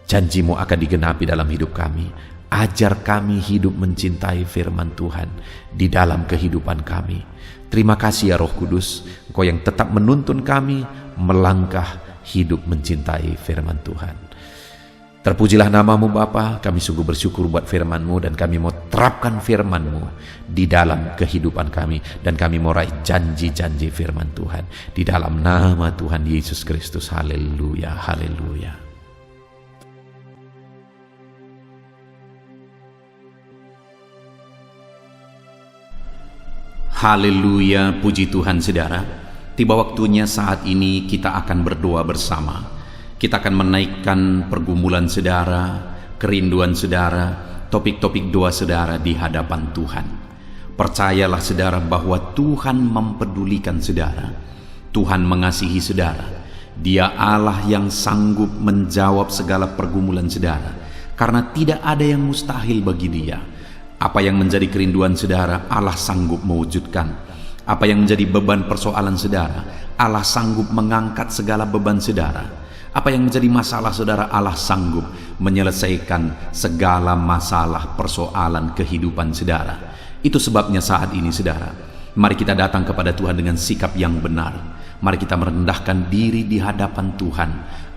janji-Mu akan digenapi dalam hidup kami. Ajar kami hidup mencintai firman Tuhan di dalam kehidupan kami. Terima kasih ya Roh Kudus, Engkau yang tetap menuntun kami melangkah hidup mencintai firman Tuhan. Terpujilah nama-Mu Bapa, kami sungguh bersyukur buat firman-Mu, dan kami mau terapkan firman-Mu di dalam kehidupan kami, dan kami mau raih janji-janji firman Tuhan di dalam nama Tuhan Yesus Kristus. Haleluya, haleluya. Haleluya, puji Tuhan saudara. Tiba waktunya saat ini kita akan berdoa bersama. Kita akan menaikkan pergumulan saudara, kerinduan saudara, topik-topik doa saudara di hadapan Tuhan. Percayalah saudara bahwa Tuhan mempedulikan saudara. Tuhan mengasihi saudara. Dia Allah yang sanggup menjawab segala pergumulan saudara, karena tidak ada yang mustahil bagi Dia. Apa yang menjadi kerinduan saudara, Allah sanggup mewujudkan. Apa yang menjadi beban persoalan saudara, Allah sanggup mengangkat segala beban saudara. Apa yang menjadi masalah saudara, Allah sanggup menyelesaikan segala masalah persoalan kehidupan saudara. Itu sebabnya saat ini saudara, mari kita datang kepada Tuhan dengan sikap yang benar. Mari kita merendahkan diri di hadapan Tuhan,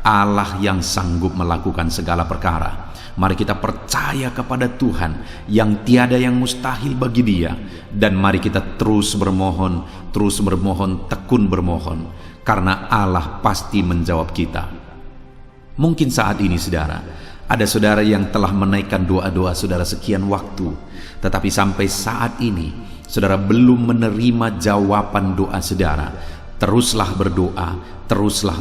Allah yang sanggup melakukan segala perkara. Mari kita percaya kepada Tuhan yang tiada yang mustahil bagi Dia, dan mari kita terus bermohon, tekun bermohon, karena Allah pasti menjawab kita. Mungkin saat ini saudara, ada saudara yang telah menaikkan doa-doa saudara sekian waktu, tetapi sampai saat ini saudara belum menerima jawaban doa saudara. Teruslah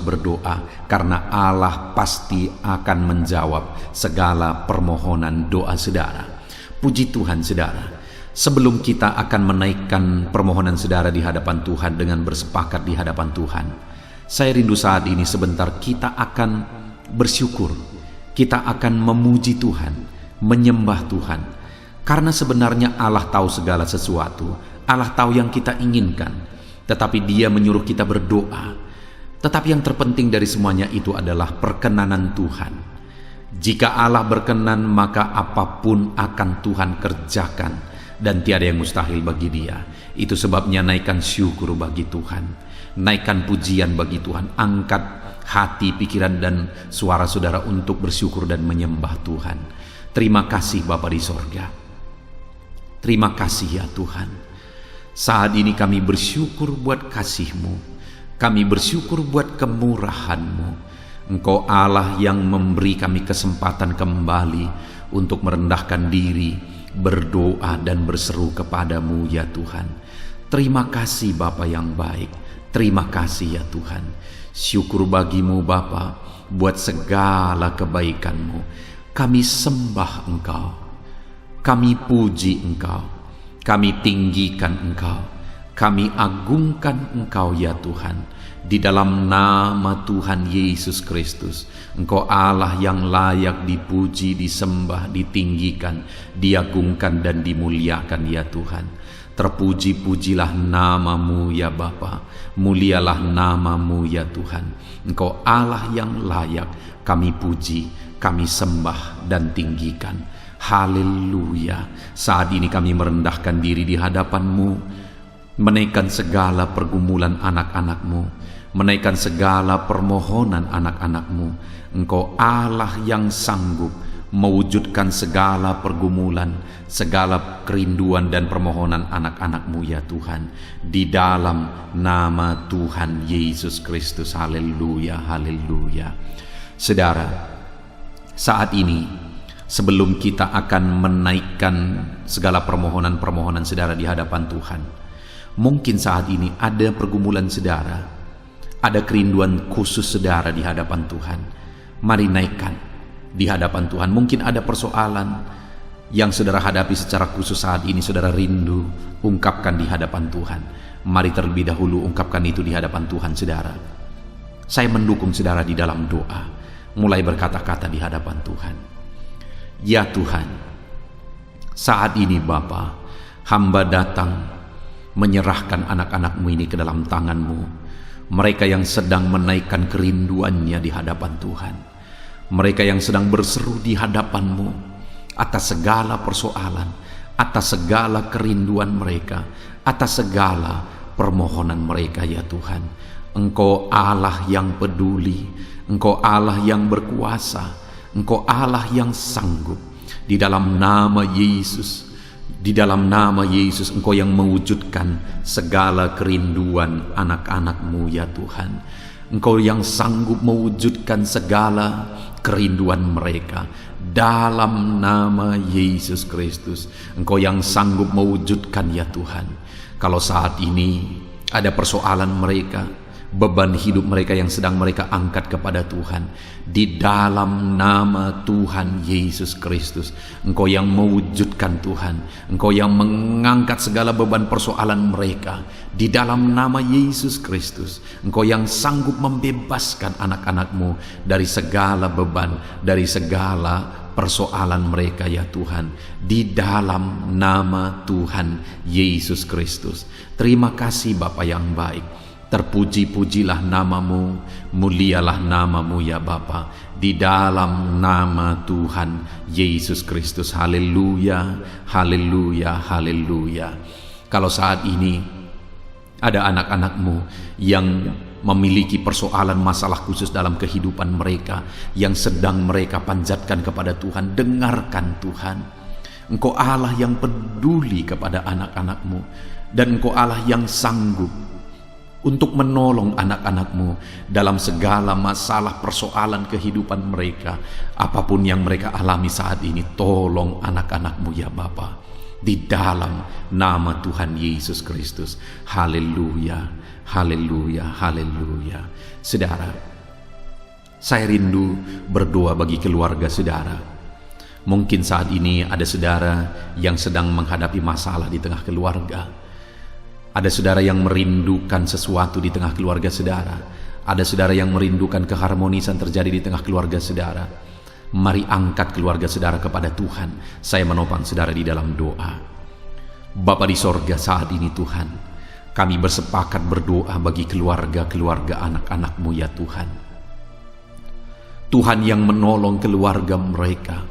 berdoa, karena Allah pasti akan menjawab segala permohonan doa saudara. Puji Tuhan saudara, sebelum kita akan menaikkan permohonan saudara di hadapan Tuhan dengan bersepakat di hadapan Tuhan, saya rindu saat ini sebentar kita akan bersyukur, kita akan memuji Tuhan, menyembah Tuhan. Karena sebenarnya Allah tahu segala sesuatu, Allah tahu yang kita inginkan, tetapi Dia menyuruh kita berdoa. Tetapi yang terpenting dari semuanya itu adalah perkenanan Tuhan. Jika Allah berkenan, maka apapun akan Tuhan kerjakan, dan tiada yang mustahil bagi Dia. Itu sebabnya naikkan syukur bagi Tuhan, naikkan pujian bagi Tuhan, angkat hati, pikiran, dan suara saudara untuk bersyukur dan menyembah Tuhan. Terima kasih Bapa di sorga. Terima kasih ya Tuhan. Saat ini kami bersyukur buat kasih-Mu. Kami bersyukur buat kemurahan-Mu. Engkau Allah yang memberi kami kesempatan kembali untuk merendahkan diri, berdoa dan berseru kepadamu ya Tuhan. Terima kasih Bapa yang baik. Terima kasih ya Tuhan. Syukur bagimu Bapa buat segala kebaikan-Mu. Kami sembah Engkau, kami puji Engkau, kami tinggikan Engkau, kami agungkan Engkau ya Tuhan. Di dalam nama Tuhan Yesus Kristus, Engkau Allah yang layak dipuji, disembah, ditinggikan, diagungkan dan dimuliakan ya Tuhan. Terpuji-pujilah nama-Mu ya Bapa, mulialah nama-Mu ya Tuhan. Engkau Allah yang layak kami puji, kami sembah dan tinggikan. Haleluya. Saat ini kami merendahkan diri di hadapan-Mu, menaikkan segala pergumulan anak-anak-Mu, menaikkan segala permohonan anak-anak-Mu. Engkau Allah yang sanggup mewujudkan segala pergumulan, segala kerinduan dan permohonan anak-anak-Mu ya Tuhan. Di dalam nama Tuhan Yesus Kristus. Haleluya, haleluya. Saudara, saat ini sebelum kita akan menaikkan segala permohonan-permohonan saudara di hadapan Tuhan, mungkin saat ini ada pergumulan saudara, ada kerinduan khusus saudara di hadapan Tuhan. Mari naikkan di hadapan Tuhan. Mungkin ada persoalan yang saudara hadapi secara khusus saat ini, saudara rindu, ungkapkan di hadapan Tuhan. Mari terlebih dahulu ungkapkan itu di hadapan Tuhan saudara. Saya mendukung saudara di dalam doa, mulai berkata-kata di hadapan Tuhan. Ya Tuhan, saat ini Bapa, hamba datang menyerahkan anak-anak-Mu ini ke dalam tangan-Mu. Mereka yang sedang menaikkan kerinduannya di hadapan Tuhan, mereka yang sedang berseru di hadapan-Mu atas segala persoalan, atas segala kerinduan mereka, atas segala permohonan mereka ya Tuhan. Engkau Allah yang peduli, Engkau Allah yang berkuasa, Engkau Allah yang sanggup. Di dalam nama Yesus, di dalam nama Yesus, Engkau yang mewujudkan segala kerinduan anak-anak-Mu ya Tuhan. Engkau yang sanggup mewujudkan segala kerinduan mereka dalam nama Yesus Kristus. Engkau yang sanggup mewujudkan ya Tuhan. Kalau saat ini ada persoalan mereka, beban hidup mereka yang sedang mereka angkat kepada Tuhan, di dalam nama Tuhan Yesus Kristus, Engkau yang mewujudkan Tuhan, Engkau yang mengangkat segala beban persoalan mereka, di dalam nama Yesus Kristus, Engkau yang sanggup membebaskan anak-anak-Mu dari segala beban, dari segala persoalan mereka ya Tuhan, di dalam nama Tuhan Yesus Kristus. Terima kasih Bapa yang baik. Terpuji-pujilah nama-Mu, mulialah nama-Mu ya Bapa, di dalam nama Tuhan Yesus Kristus. Haleluya, haleluya, haleluya. Kalau saat ini ada anak-anak-Mu yang memiliki persoalan masalah khusus dalam kehidupan mereka, yang sedang mereka panjatkan kepada Tuhan, dengarkan Tuhan. Engkau Allah yang peduli kepada anak-anak-Mu, dan Engkau Allah yang sanggup untuk menolong anak-anak-Mu dalam segala masalah persoalan kehidupan mereka. Apapun yang mereka alami saat ini, tolong anak-anak-Mu ya Bapa, di dalam nama Tuhan Yesus Kristus. Haleluya, haleluya, haleluya. Saudara, saya rindu berdoa bagi keluarga saudara. Mungkin saat ini ada saudara yang sedang menghadapi masalah di tengah keluarga. Ada saudara yang merindukan sesuatu di tengah keluarga saudara. Ada saudara yang merindukan keharmonisan terjadi di tengah keluarga saudara. Mari angkat keluarga saudara kepada Tuhan. Saya menopang saudara di dalam doa. Bapa di sorga, saat ini Tuhan, kami bersepakat berdoa bagi keluarga-keluarga anak-anak-Mu ya Tuhan. Tuhan yang menolong keluarga mereka.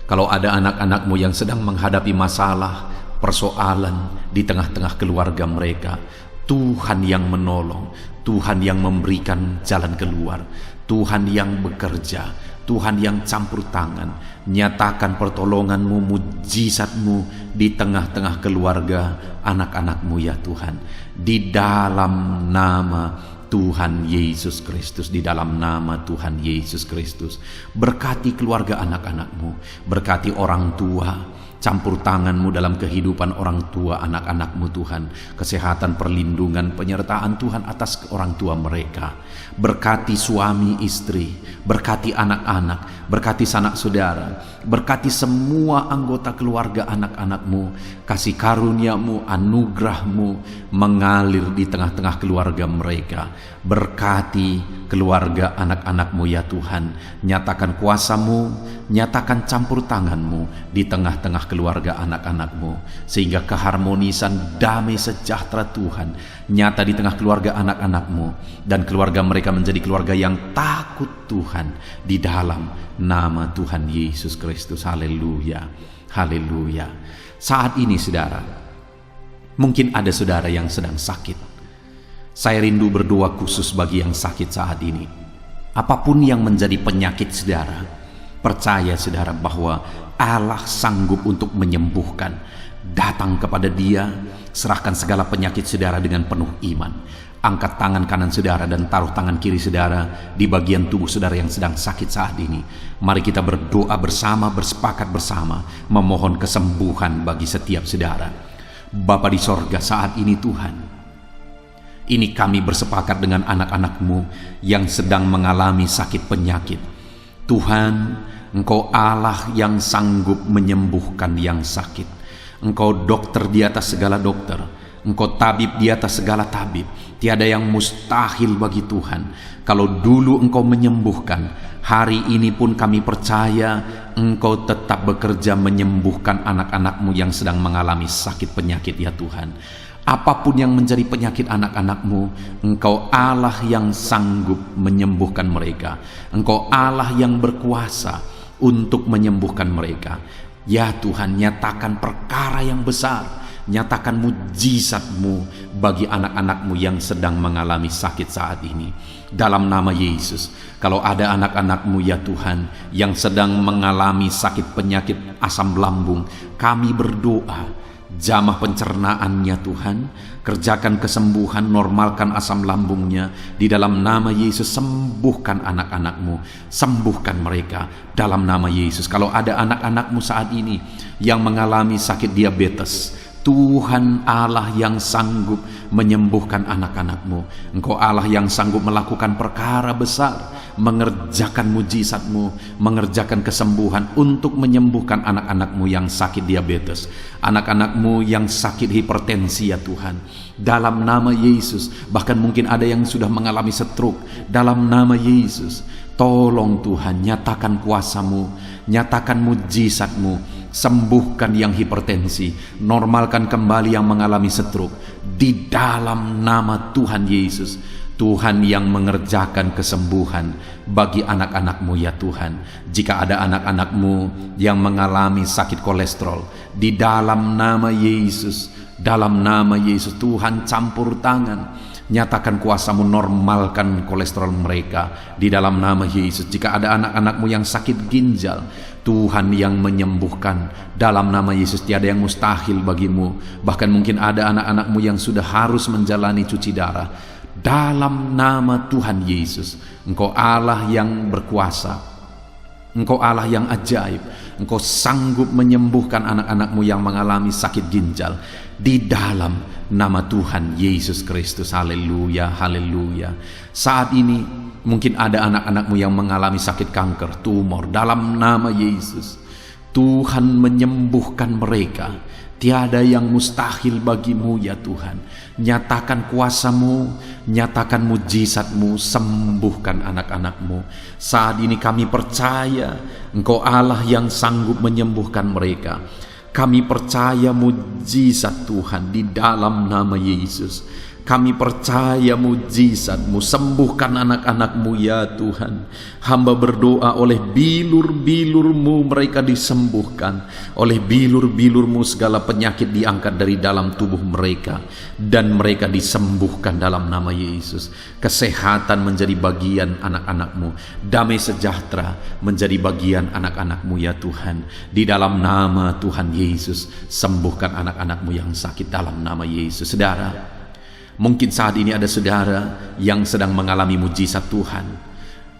Kalau ada anak-anak-Mu yang sedang menghadapi masalah, persoalan di tengah-tengah keluarga mereka, Tuhan yang menolong, Tuhan yang memberikan jalan keluar, Tuhan yang bekerja, Tuhan yang campur tangan. Nyatakan pertolongan-Mu, mujizat-Mu di tengah-tengah keluarga anak-anak-Mu ya Tuhan. Di dalam nama Tuhan Yesus Kristus, di dalam nama Tuhan Yesus Kristus. Berkati keluarga anak-anak-Mu, berkati orang tua, campur tangan-Mu dalam kehidupan orang tua anak-anak-Mu Tuhan. Kesehatan, perlindungan, penyertaan Tuhan atas orang tua mereka. Berkati suami istri, berkati anak-anak, berkati sanak saudara, berkati semua anggota keluarga anak-anak-Mu. Kasih karunia-Mu, anugerah-Mu mengalir di tengah-tengah keluarga mereka. Berkati keluarga anak-anak-Mu ya Tuhan. Nyatakan kuasa-Mu, nyatakan campur tangan-Mu di tengah-tengah keluarga anak-anak-Mu, sehingga keharmonisan, damai sejahtera Tuhan nyata di tengah keluarga anak-anak-Mu, dan keluarga mereka menjadi keluarga yang takut Tuhan di dalam nama Tuhan Yesus Kristus. Haleluya, haleluya. Saat ini saudara, mungkin ada saudara yang sedang sakit. Saya rindu berdoa khusus bagi yang sakit saat ini. Apapun yang menjadi penyakit saudara, percaya saudara bahwa Allah sanggup untuk menyembuhkan. Datang kepada Dia, serahkan segala penyakit saudara dengan penuh iman. Angkat tangan kanan saudara dan taruh tangan kiri saudara di bagian tubuh saudara yang sedang sakit saat ini. Mari kita berdoa bersama, bersepakat bersama, memohon kesembuhan bagi setiap saudara. Bapa di sorga, saat ini Tuhan, ini kami bersepakat dengan anak-anak-Mu yang sedang mengalami sakit penyakit. Tuhan, Engkau Allah yang sanggup menyembuhkan yang sakit. Engkau dokter di atas segala dokter, Engkau tabib di atas segala tabib. Tiada yang mustahil bagi Tuhan. Kalau dulu Engkau menyembuhkan, hari ini pun kami percaya Engkau tetap bekerja menyembuhkan anak-anak-Mu yang sedang mengalami sakit penyakit ya Tuhan. Apapun yang menjadi penyakit anak-anak-Mu, Engkau Allah yang sanggup menyembuhkan mereka. Engkau Allah yang berkuasa untuk menyembuhkan mereka. Ya Tuhan, nyatakan perkara yang besar, nyatakan mujizat-Mu bagi anak-anak-Mu yang sedang mengalami sakit saat ini. Dalam nama Yesus, kalau ada anak-anak-Mu ya Tuhan yang sedang mengalami sakit penyakit asam lambung, kami berdoa, jamah pencernaannya Tuhan, kerjakan kesembuhan, normalkan asam lambungnya. Di dalam nama Yesus, sembuhkan anak-anak-Mu, sembuhkan mereka dalam nama Yesus. Kalau ada anak-anak-Mu saat ini yang mengalami sakit diabetes, Tuhan Allah yang sanggup menyembuhkan anak-anak-Mu. Engkau Allah yang sanggup melakukan perkara besar, mengerjakan mujizat-Mu, mengerjakan kesembuhan untuk menyembuhkan anak-anak-Mu yang sakit diabetes, anak-anak-Mu yang sakit hipertensi ya Tuhan. Dalam nama Yesus, bahkan mungkin ada yang sudah mengalami stroke. Dalam nama Yesus, tolong Tuhan, nyatakan kuasa-Mu, nyatakan mujizat-Mu, sembuhkan yang hipertensi, normalkan kembali yang mengalami stroke. Di dalam nama Tuhan Yesus, Tuhan yang mengerjakan kesembuhan bagi anak-anak-Mu ya Tuhan. Jika ada anak-anak-Mu yang mengalami sakit kolesterol, di dalam nama Yesus, dalam nama Yesus, Tuhan campur tangan, nyatakan kuasa-Mu, normalkan kolesterol mereka di dalam nama Yesus. Jika ada anak-anak-Mu yang sakit ginjal, Tuhan yang menyembuhkan dalam nama Yesus. Tiada yang mustahil bagimu. Bahkan mungkin ada anak-anak-Mu yang sudah harus menjalani cuci darah. Dalam nama Tuhan Yesus, Engkau Allah yang berkuasa, Engkau Allah yang ajaib. Engkau sanggup menyembuhkan anak-anak-Mu yang mengalami sakit ginjal di dalam nama Tuhan Yesus Kristus. Haleluya, haleluya. Saat ini mungkin ada anak-anak-Mu yang mengalami sakit kanker, tumor. Dalam nama Yesus, Tuhan menyembuhkan mereka. Tiada yang mustahil bagimu ya Tuhan. Nyatakan kuasa-Mu, nyatakan mujizat-Mu, sembuhkan anak-anak-Mu. Saat ini kami percaya Engkau Allah yang sanggup menyembuhkan mereka. Kami percaya mujizat Tuhan di dalam nama Yesus. Kami percaya mujizat-Mu, sembuhkan anak-anak-Mu ya Tuhan. Hamba berdoa oleh bilur-bilur-Mu mereka disembuhkan. Oleh bilur-bilur-Mu segala penyakit diangkat dari dalam tubuh mereka. Dan mereka disembuhkan dalam nama Yesus. Kesehatan menjadi bagian anak-anak-Mu. Damai sejahtera menjadi bagian anak-anak-Mu ya Tuhan. Di dalam nama Tuhan Yesus, sembuhkan anak-anak-Mu yang sakit dalam nama Yesus. Saudara, mungkin saat ini ada saudara yang sedang mengalami mujizat Tuhan.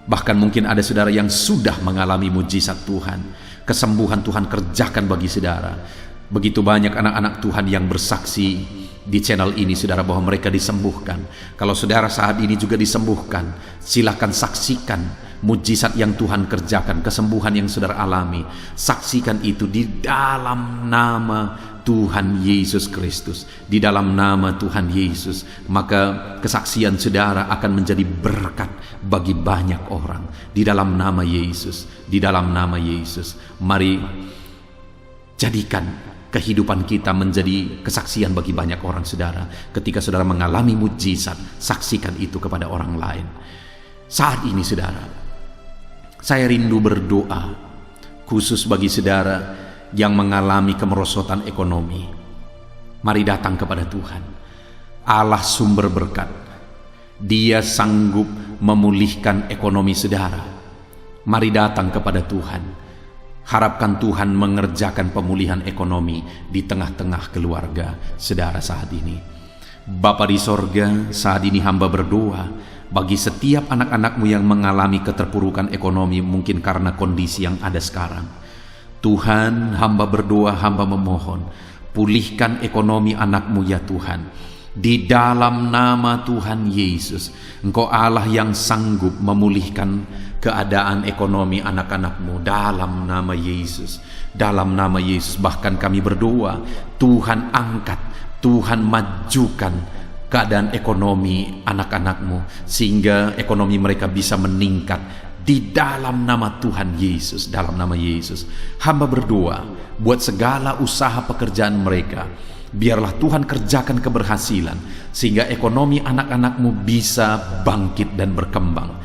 Bahkan mungkin ada saudara yang sudah mengalami mujizat Tuhan. Kesembuhan Tuhan kerjakan bagi saudara. Begitu banyak anak-anak Tuhan yang bersaksi di channel ini, saudara, bahwa mereka disembuhkan. Kalau saudara saat ini juga disembuhkan, silakan saksikan mujizat yang Tuhan kerjakan, kesembuhan yang saudara alami. Saksikan itu di dalam nama Tuhan Yesus Kristus. Di dalam nama Tuhan Yesus, maka kesaksian saudara akan menjadi berkat bagi banyak orang. Di dalam nama Yesus, di dalam nama Yesus. Mari jadikan kehidupan kita menjadi kesaksian bagi banyak orang, saudara. Ketika saudara mengalami mujizat, saksikan itu kepada orang lain. Saat ini, saudara, saya rindu berdoa khusus bagi saudara yang mengalami kemerosotan ekonomi. Mari datang kepada Tuhan, Allah sumber berkat. Dia sanggup memulihkan ekonomi saudara. Mari datang kepada Tuhan. Harapkan Tuhan mengerjakan pemulihan ekonomi di tengah-tengah keluarga saudara saat ini. Bapa di sorga, saat ini hamba berdoa bagi setiap anak-anak-Mu yang mengalami keterpurukan ekonomi, mungkin karena kondisi yang ada sekarang. Tuhan, hamba berdoa, hamba memohon, pulihkan ekonomi anak-Mu ya Tuhan. Di dalam nama Tuhan Yesus, Engkau Allah yang sanggup memulihkan keadaan ekonomi anak-anak-Mu dalam nama Yesus. Dalam nama Yesus, bahkan kami berdoa, Tuhan angkat, Tuhan majukan keadaan ekonomi anak-anak-Mu, sehingga ekonomi mereka bisa meningkat. Di dalam nama Tuhan Yesus, dalam nama Yesus, hamba berdoa buat segala usaha pekerjaan mereka. Biarlah Tuhan kerjakan keberhasilan, sehingga ekonomi anak-anak-Mu bisa bangkit dan berkembang.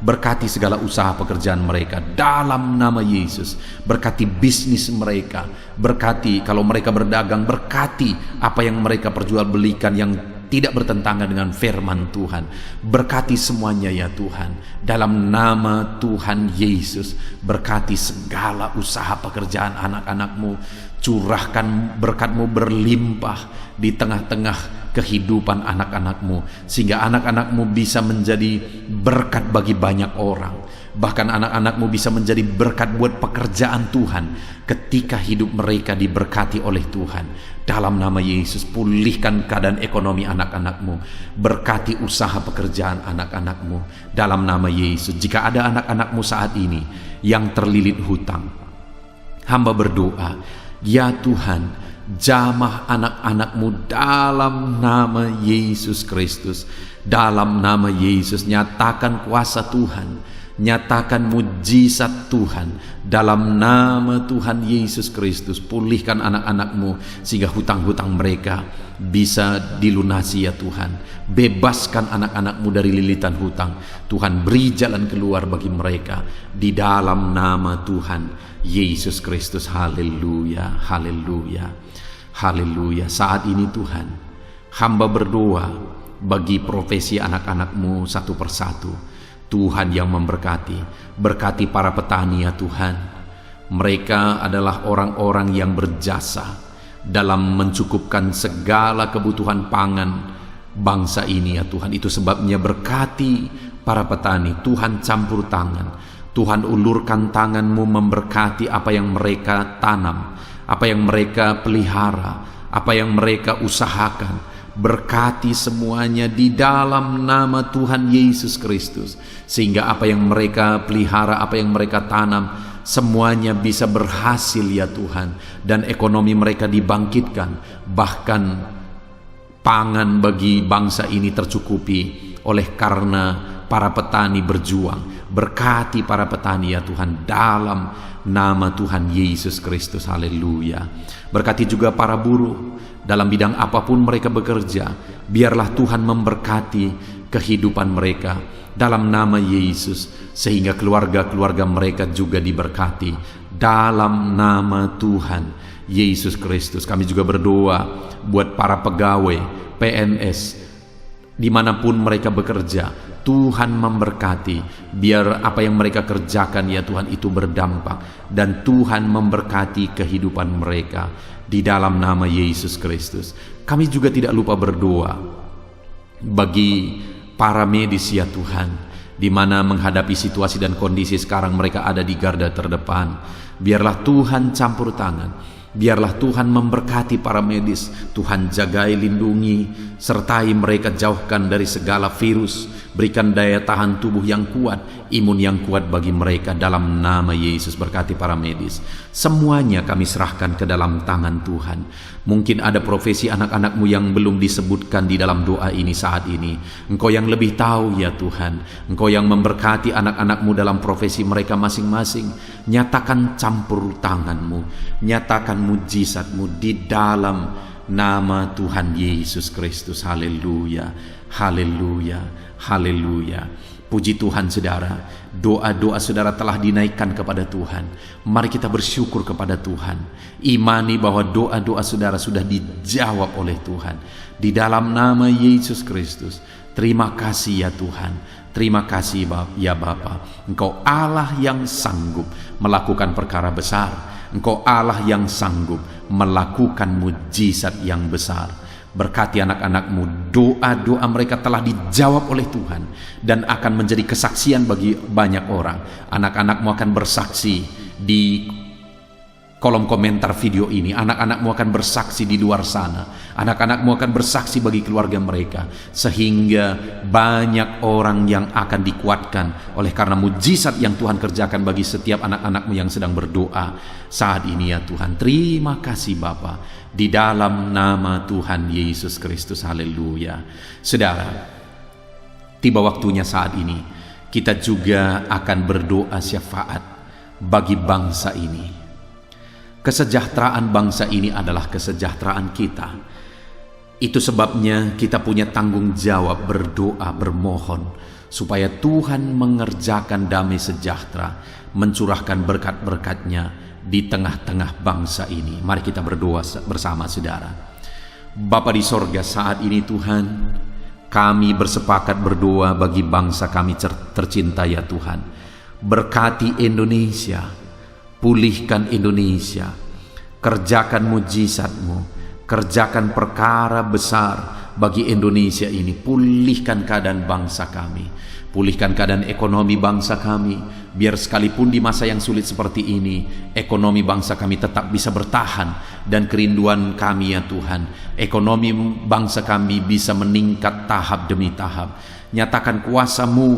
Berkati segala usaha pekerjaan mereka dalam nama Yesus. Berkati bisnis mereka, berkati kalau mereka berdagang, berkati apa yang mereka perjualbelikan yang tidak bertentangan dengan firman Tuhan. Berkati semuanya ya Tuhan. Dalam nama Tuhan Yesus, berkati segala usaha pekerjaan anak-anak-Mu. Curahkan berkat-Mu berlimpah di tengah-tengah kehidupan anak-anak-Mu, sehingga anak-anak-Mu bisa menjadi berkat bagi banyak orang. Bahkan anak-anak-Mu bisa menjadi berkat buat pekerjaan Tuhan ketika hidup mereka diberkati oleh Tuhan. Dalam nama Yesus, pulihkan keadaan ekonomi anak-anak-Mu. Berkati usaha pekerjaan anak-anak-Mu. Dalam nama Yesus, jika ada anak-anak-Mu saat ini yang terlilit hutang, hamba berdoa, ya Tuhan, jamah anak-anak-Mu dalam nama Yesus Kristus. Dalam nama Yesus, nyatakan kuasa Tuhan, nyatakan mujizat Tuhan. Dalam nama Tuhan Yesus Kristus, pulihkan anak-anak-Mu sehingga hutang-hutang mereka bisa dilunasi ya Tuhan. Bebaskan anak-anak-Mu dari lilitan hutang. Tuhan, beri jalan keluar bagi mereka di dalam nama Tuhan Yesus Kristus. Haleluya, haleluya, haleluya. Saat ini Tuhan, hamba berdoa bagi profesi anak-anak-Mu satu persatu. Tuhan yang memberkati, berkati para petani ya Tuhan. Mereka adalah orang-orang yang berjasa dalam mencukupkan segala kebutuhan pangan bangsa ini ya Tuhan. Itu sebabnya berkati para petani. Tuhan campur tangan, Tuhan ulurkan tangan-Mu memberkati apa yang mereka tanam, apa yang mereka pelihara, apa yang mereka usahakan. Berkati semuanya di dalam nama Tuhan Yesus Kristus, sehingga apa yang mereka pelihara, apa yang mereka tanam semuanya bisa berhasil ya Tuhan, dan ekonomi mereka dibangkitkan, bahkan pangan bagi bangsa ini tercukupi oleh karena para petani berjuang. Berkati para petani ya Tuhan dalam nama Tuhan Yesus Kristus. Haleluya. Berkati juga para buruh dalam bidang apapun mereka bekerja. Biarlah Tuhan memberkati kehidupan mereka dalam nama Yesus, sehingga keluarga-keluarga mereka juga diberkati dalam nama Tuhan Yesus Kristus. Kami juga berdoa buat para pegawai PNS dimanapun mereka bekerja. Tuhan memberkati, biar apa yang mereka kerjakan ya Tuhan itu berdampak, dan Tuhan memberkati kehidupan mereka di dalam nama Yesus Kristus. Kami juga tidak lupa berdoa bagi para medis ya Tuhan, di mana menghadapi situasi dan kondisi sekarang mereka ada di garda terdepan. Biarlah Tuhan campur tangan, biarlah Tuhan memberkati para medis. Tuhan jagai, lindungi, sertai mereka, jauhkan dari segala virus. Berikan daya tahan tubuh yang kuat, imun yang kuat bagi mereka dalam nama Yesus. Berkati para medis. Semuanya kami serahkan ke dalam tangan Tuhan. Mungkin ada profesi anak-anakmu yang belum disebutkan di dalam doa ini saat ini. Engkau yang lebih tahu ya Tuhan. Engkau yang memberkati anak-anakmu dalam profesi mereka masing-masing. Nyatakan campur tanganmu, nyatakan mujizatmu di dalam nama Tuhan Yesus Kristus. Haleluya, haleluya, haleluya. Puji Tuhan saudara, doa-doa saudara telah dinaikkan kepada Tuhan. Mari kita bersyukur kepada Tuhan. Imani bahwa doa-doa saudara sudah dijawab oleh Tuhan. Di dalam nama Yesus Kristus. Terima kasih ya Tuhan. Terima kasih ya Bapa. Engkau Allah yang sanggup melakukan perkara besar. Engkau Allah yang sanggup melakukan mujizat yang besar. Berkati anak-anakmu, doa-doa mereka telah dijawab oleh Tuhan dan akan menjadi kesaksian bagi banyak orang. Anak-anakmu akan bersaksi di kolom komentar video ini. Anak-anakmu akan bersaksi di luar sana. Anak-anakmu akan bersaksi bagi keluarga mereka, sehingga banyak orang yang akan dikuatkan oleh karena mujizat yang Tuhan kerjakan bagi setiap anak-anakmu yang sedang berdoa saat ini ya Tuhan. Terima kasih Bapa, di dalam nama Tuhan Yesus Kristus. Haleluya. Saudara, tiba waktunya saat ini kita juga akan berdoa syafaat bagi bangsa ini. Kesejahteraan bangsa ini adalah kesejahteraan kita. Itu sebabnya kita punya tanggung jawab berdoa, bermohon supaya Tuhan mengerjakan damai sejahtera, mencurahkan berkat-berkat-Nya di tengah-tengah bangsa ini. Mari kita berdoa bersama saudara. Bapa di sorga, saat ini Tuhan, kami bersepakat berdoa bagi bangsa kami tercinta ya Tuhan. Berkati Indonesia, pulihkan Indonesia, kerjakan mujizat-Mu, kerjakan perkara besar bagi Indonesia ini. Pulihkan keadaan bangsa kami, pulihkan keadaan ekonomi bangsa kami, biar sekalipun di masa yang sulit seperti ini, ekonomi bangsa kami tetap bisa bertahan. Dan kerinduan kami ya Tuhan, ekonomi bangsa kami bisa meningkat tahap demi tahap. Nyatakan kuasa-Mu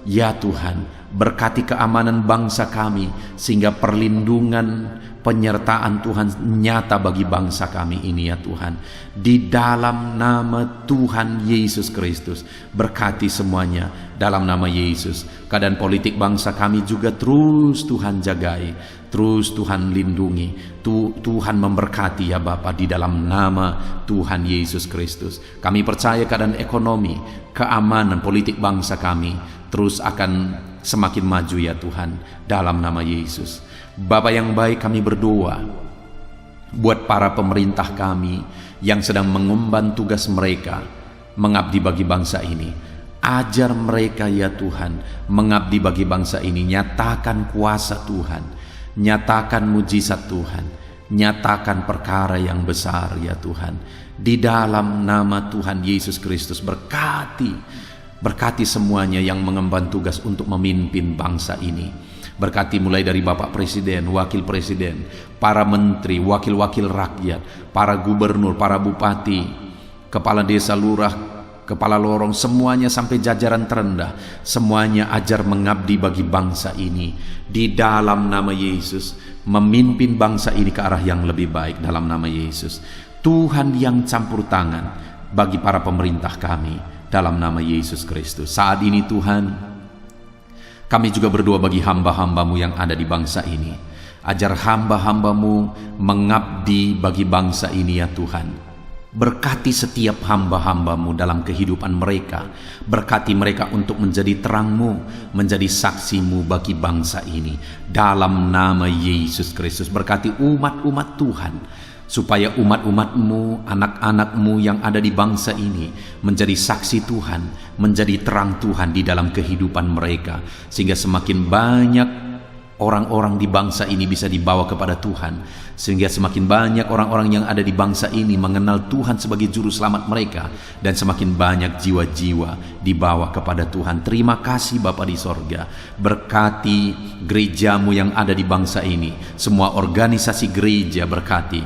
ya Tuhan, berkati keamanan bangsa kami, sehingga perlindungan, penyertaan Tuhan nyata bagi bangsa kami ini ya Tuhan. Di dalam nama Tuhan Yesus Kristus, berkati semuanya dalam nama Yesus. Keadaan politik bangsa kami juga terus Tuhan jagai, terus Tuhan lindungi. Tuhan memberkati ya Bapa, di dalam nama Tuhan Yesus Kristus. Kami percaya keadaan ekonomi, keamanan politik bangsa kami terus akan semakin maju ya Tuhan, dalam nama Yesus. Bapa yang baik, kami berdoa buat para pemerintah kami yang sedang mengemban tugas mereka mengabdi bagi bangsa ini. Ajar mereka ya Tuhan mengabdi bagi bangsa ini. Nyatakan kuasa Tuhan, nyatakan mujizat Tuhan, nyatakan perkara yang besar ya Tuhan. Di dalam nama Tuhan Yesus Kristus, berkati semuanya yang mengemban tugas untuk memimpin bangsa ini. Berkati mulai dari Bapak Presiden, Wakil Presiden, para menteri, wakil-wakil rakyat, para gubernur, para bupati, kepala desa, lurah, kepala lorong, semuanya sampai jajaran terendah, semuanya ajar mengabdi bagi bangsa ini di dalam nama Yesus, memimpin bangsa ini ke arah yang lebih baik dalam nama Yesus. Tuhan yang campur tangan bagi para pemerintah kami dalam nama Yesus Kristus. Saat ini Tuhan, kami juga berdoa bagi hamba-hamba-Mu yang ada di bangsa ini. Ajar hamba-hamba-Mu mengabdi bagi bangsa ini ya Tuhan. Berkati setiap hamba-hamba-Mu dalam kehidupan mereka. Berkati mereka untuk menjadi terang-Mu, menjadi saksi-Mu bagi bangsa ini. Dalam nama Yesus Kristus, berkati umat-umat Tuhan, supaya umat-umat-Mu, anak-anak-Mu yang ada di bangsa ini menjadi saksi Tuhan, menjadi terang Tuhan di dalam kehidupan mereka, sehingga semakin banyak orang-orang di bangsa ini bisa dibawa kepada Tuhan, sehingga semakin banyak orang-orang yang ada di bangsa ini mengenal Tuhan sebagai juru selamat mereka, dan semakin banyak jiwa-jiwa dibawa kepada Tuhan. Terima kasih Bapa di sorga. Berkati gereja-Mu yang ada di bangsa ini, semua organisasi gereja berkati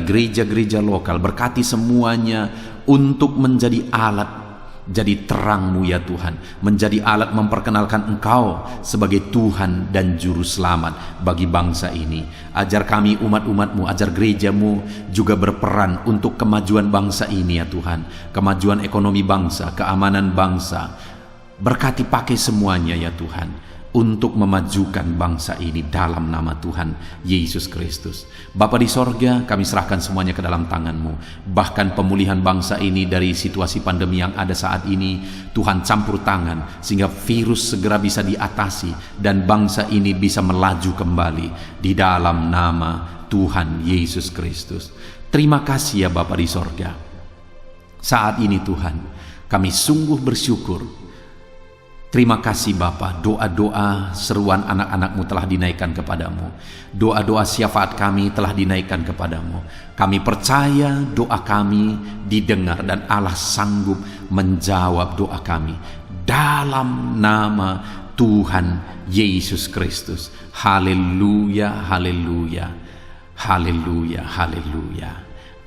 gereja-gereja lokal, berkati semuanya untuk menjadi alat, jadi terang-Mu ya Tuhan, menjadi alat memperkenalkan Engkau sebagai Tuhan dan Juru Selamat bagi bangsa ini. Ajar kami umat-umat-Mu, ajar gereja-Mu juga berperan untuk kemajuan bangsa ini ya Tuhan, kemajuan ekonomi bangsa, keamanan bangsa. Berkati pakai semuanya ya Tuhan, untuk memajukan bangsa ini dalam nama Tuhan Yesus Kristus. Bapa di sorga, kami serahkan semuanya ke dalam tangan-Mu. Bahkan pemulihan bangsa ini dari situasi pandemi yang ada saat ini, Tuhan campur tangan sehingga virus segera bisa diatasi dan bangsa ini bisa melaju kembali di dalam nama Tuhan Yesus Kristus. Terima kasih ya Bapa di sorga. Saat ini Tuhan, kami sungguh bersyukur. Terima kasih Bapa, doa-doa seruan anak-anak-Mu telah dinaikkan kepadamu. Doa-doa syafaat kami telah dinaikkan kepadamu. Kami percaya doa kami didengar dan Allah sanggup menjawab doa kami. Dalam nama Tuhan Yesus Kristus. Haleluya, haleluya, haleluya, haleluya.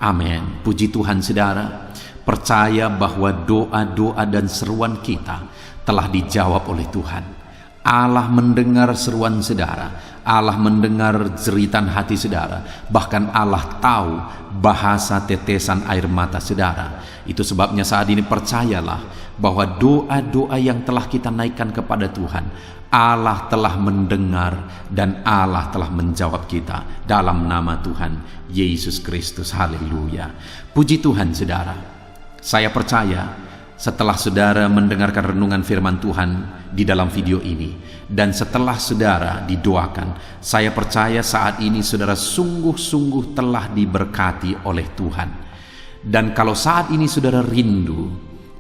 Amin. Puji Tuhan saudara. Percaya bahwa doa-doa dan seruan kita telah dijawab oleh Tuhan. Allah mendengar seruan saudara, Allah mendengar jeritan hati saudara, bahkan Allah tahu bahasa tetesan air mata saudara. Itu sebabnya saat ini percayalah bahwa doa-doa yang telah kita naikkan kepada Tuhan, Allah telah mendengar dan Allah telah menjawab kita dalam nama Tuhan Yesus Kristus. Haleluya. Puji Tuhan saudara. Saya percaya setelah saudara mendengarkan renungan firman Tuhan di dalam video ini, dan setelah saudara didoakan, saya percaya saat ini saudara sungguh-sungguh telah diberkati oleh Tuhan. Dan kalau saat ini saudara rindu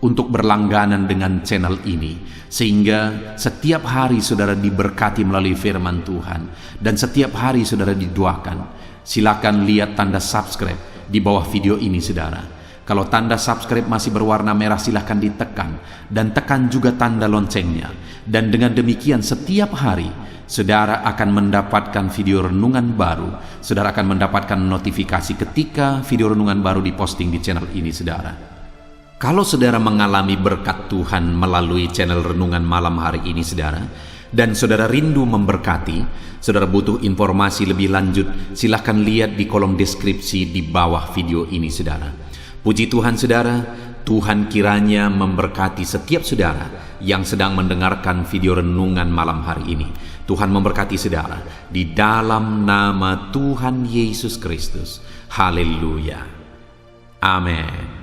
untuk berlangganan dengan channel ini, sehingga setiap hari saudara diberkati melalui firman Tuhan, dan setiap hari saudara didoakan, silakan lihat tanda subscribe di bawah video ini saudara. Kalau tanda subscribe masih berwarna merah, silahkan ditekan dan tekan juga tanda loncengnya. Dan dengan demikian setiap hari saudara akan mendapatkan video renungan baru. Saudara akan mendapatkan notifikasi ketika video renungan baru diposting di channel ini saudara. Kalau saudara mengalami berkat Tuhan melalui channel renungan malam hari ini saudara, dan saudara rindu memberkati, saudara butuh informasi lebih lanjut, silahkan lihat di kolom deskripsi di bawah video ini saudara. Puji Tuhan saudara, Tuhan kiranya memberkati setiap saudara yang sedang mendengarkan video renungan malam hari ini. Tuhan memberkati saudara di dalam nama Tuhan Yesus Kristus. Haleluya. Amin.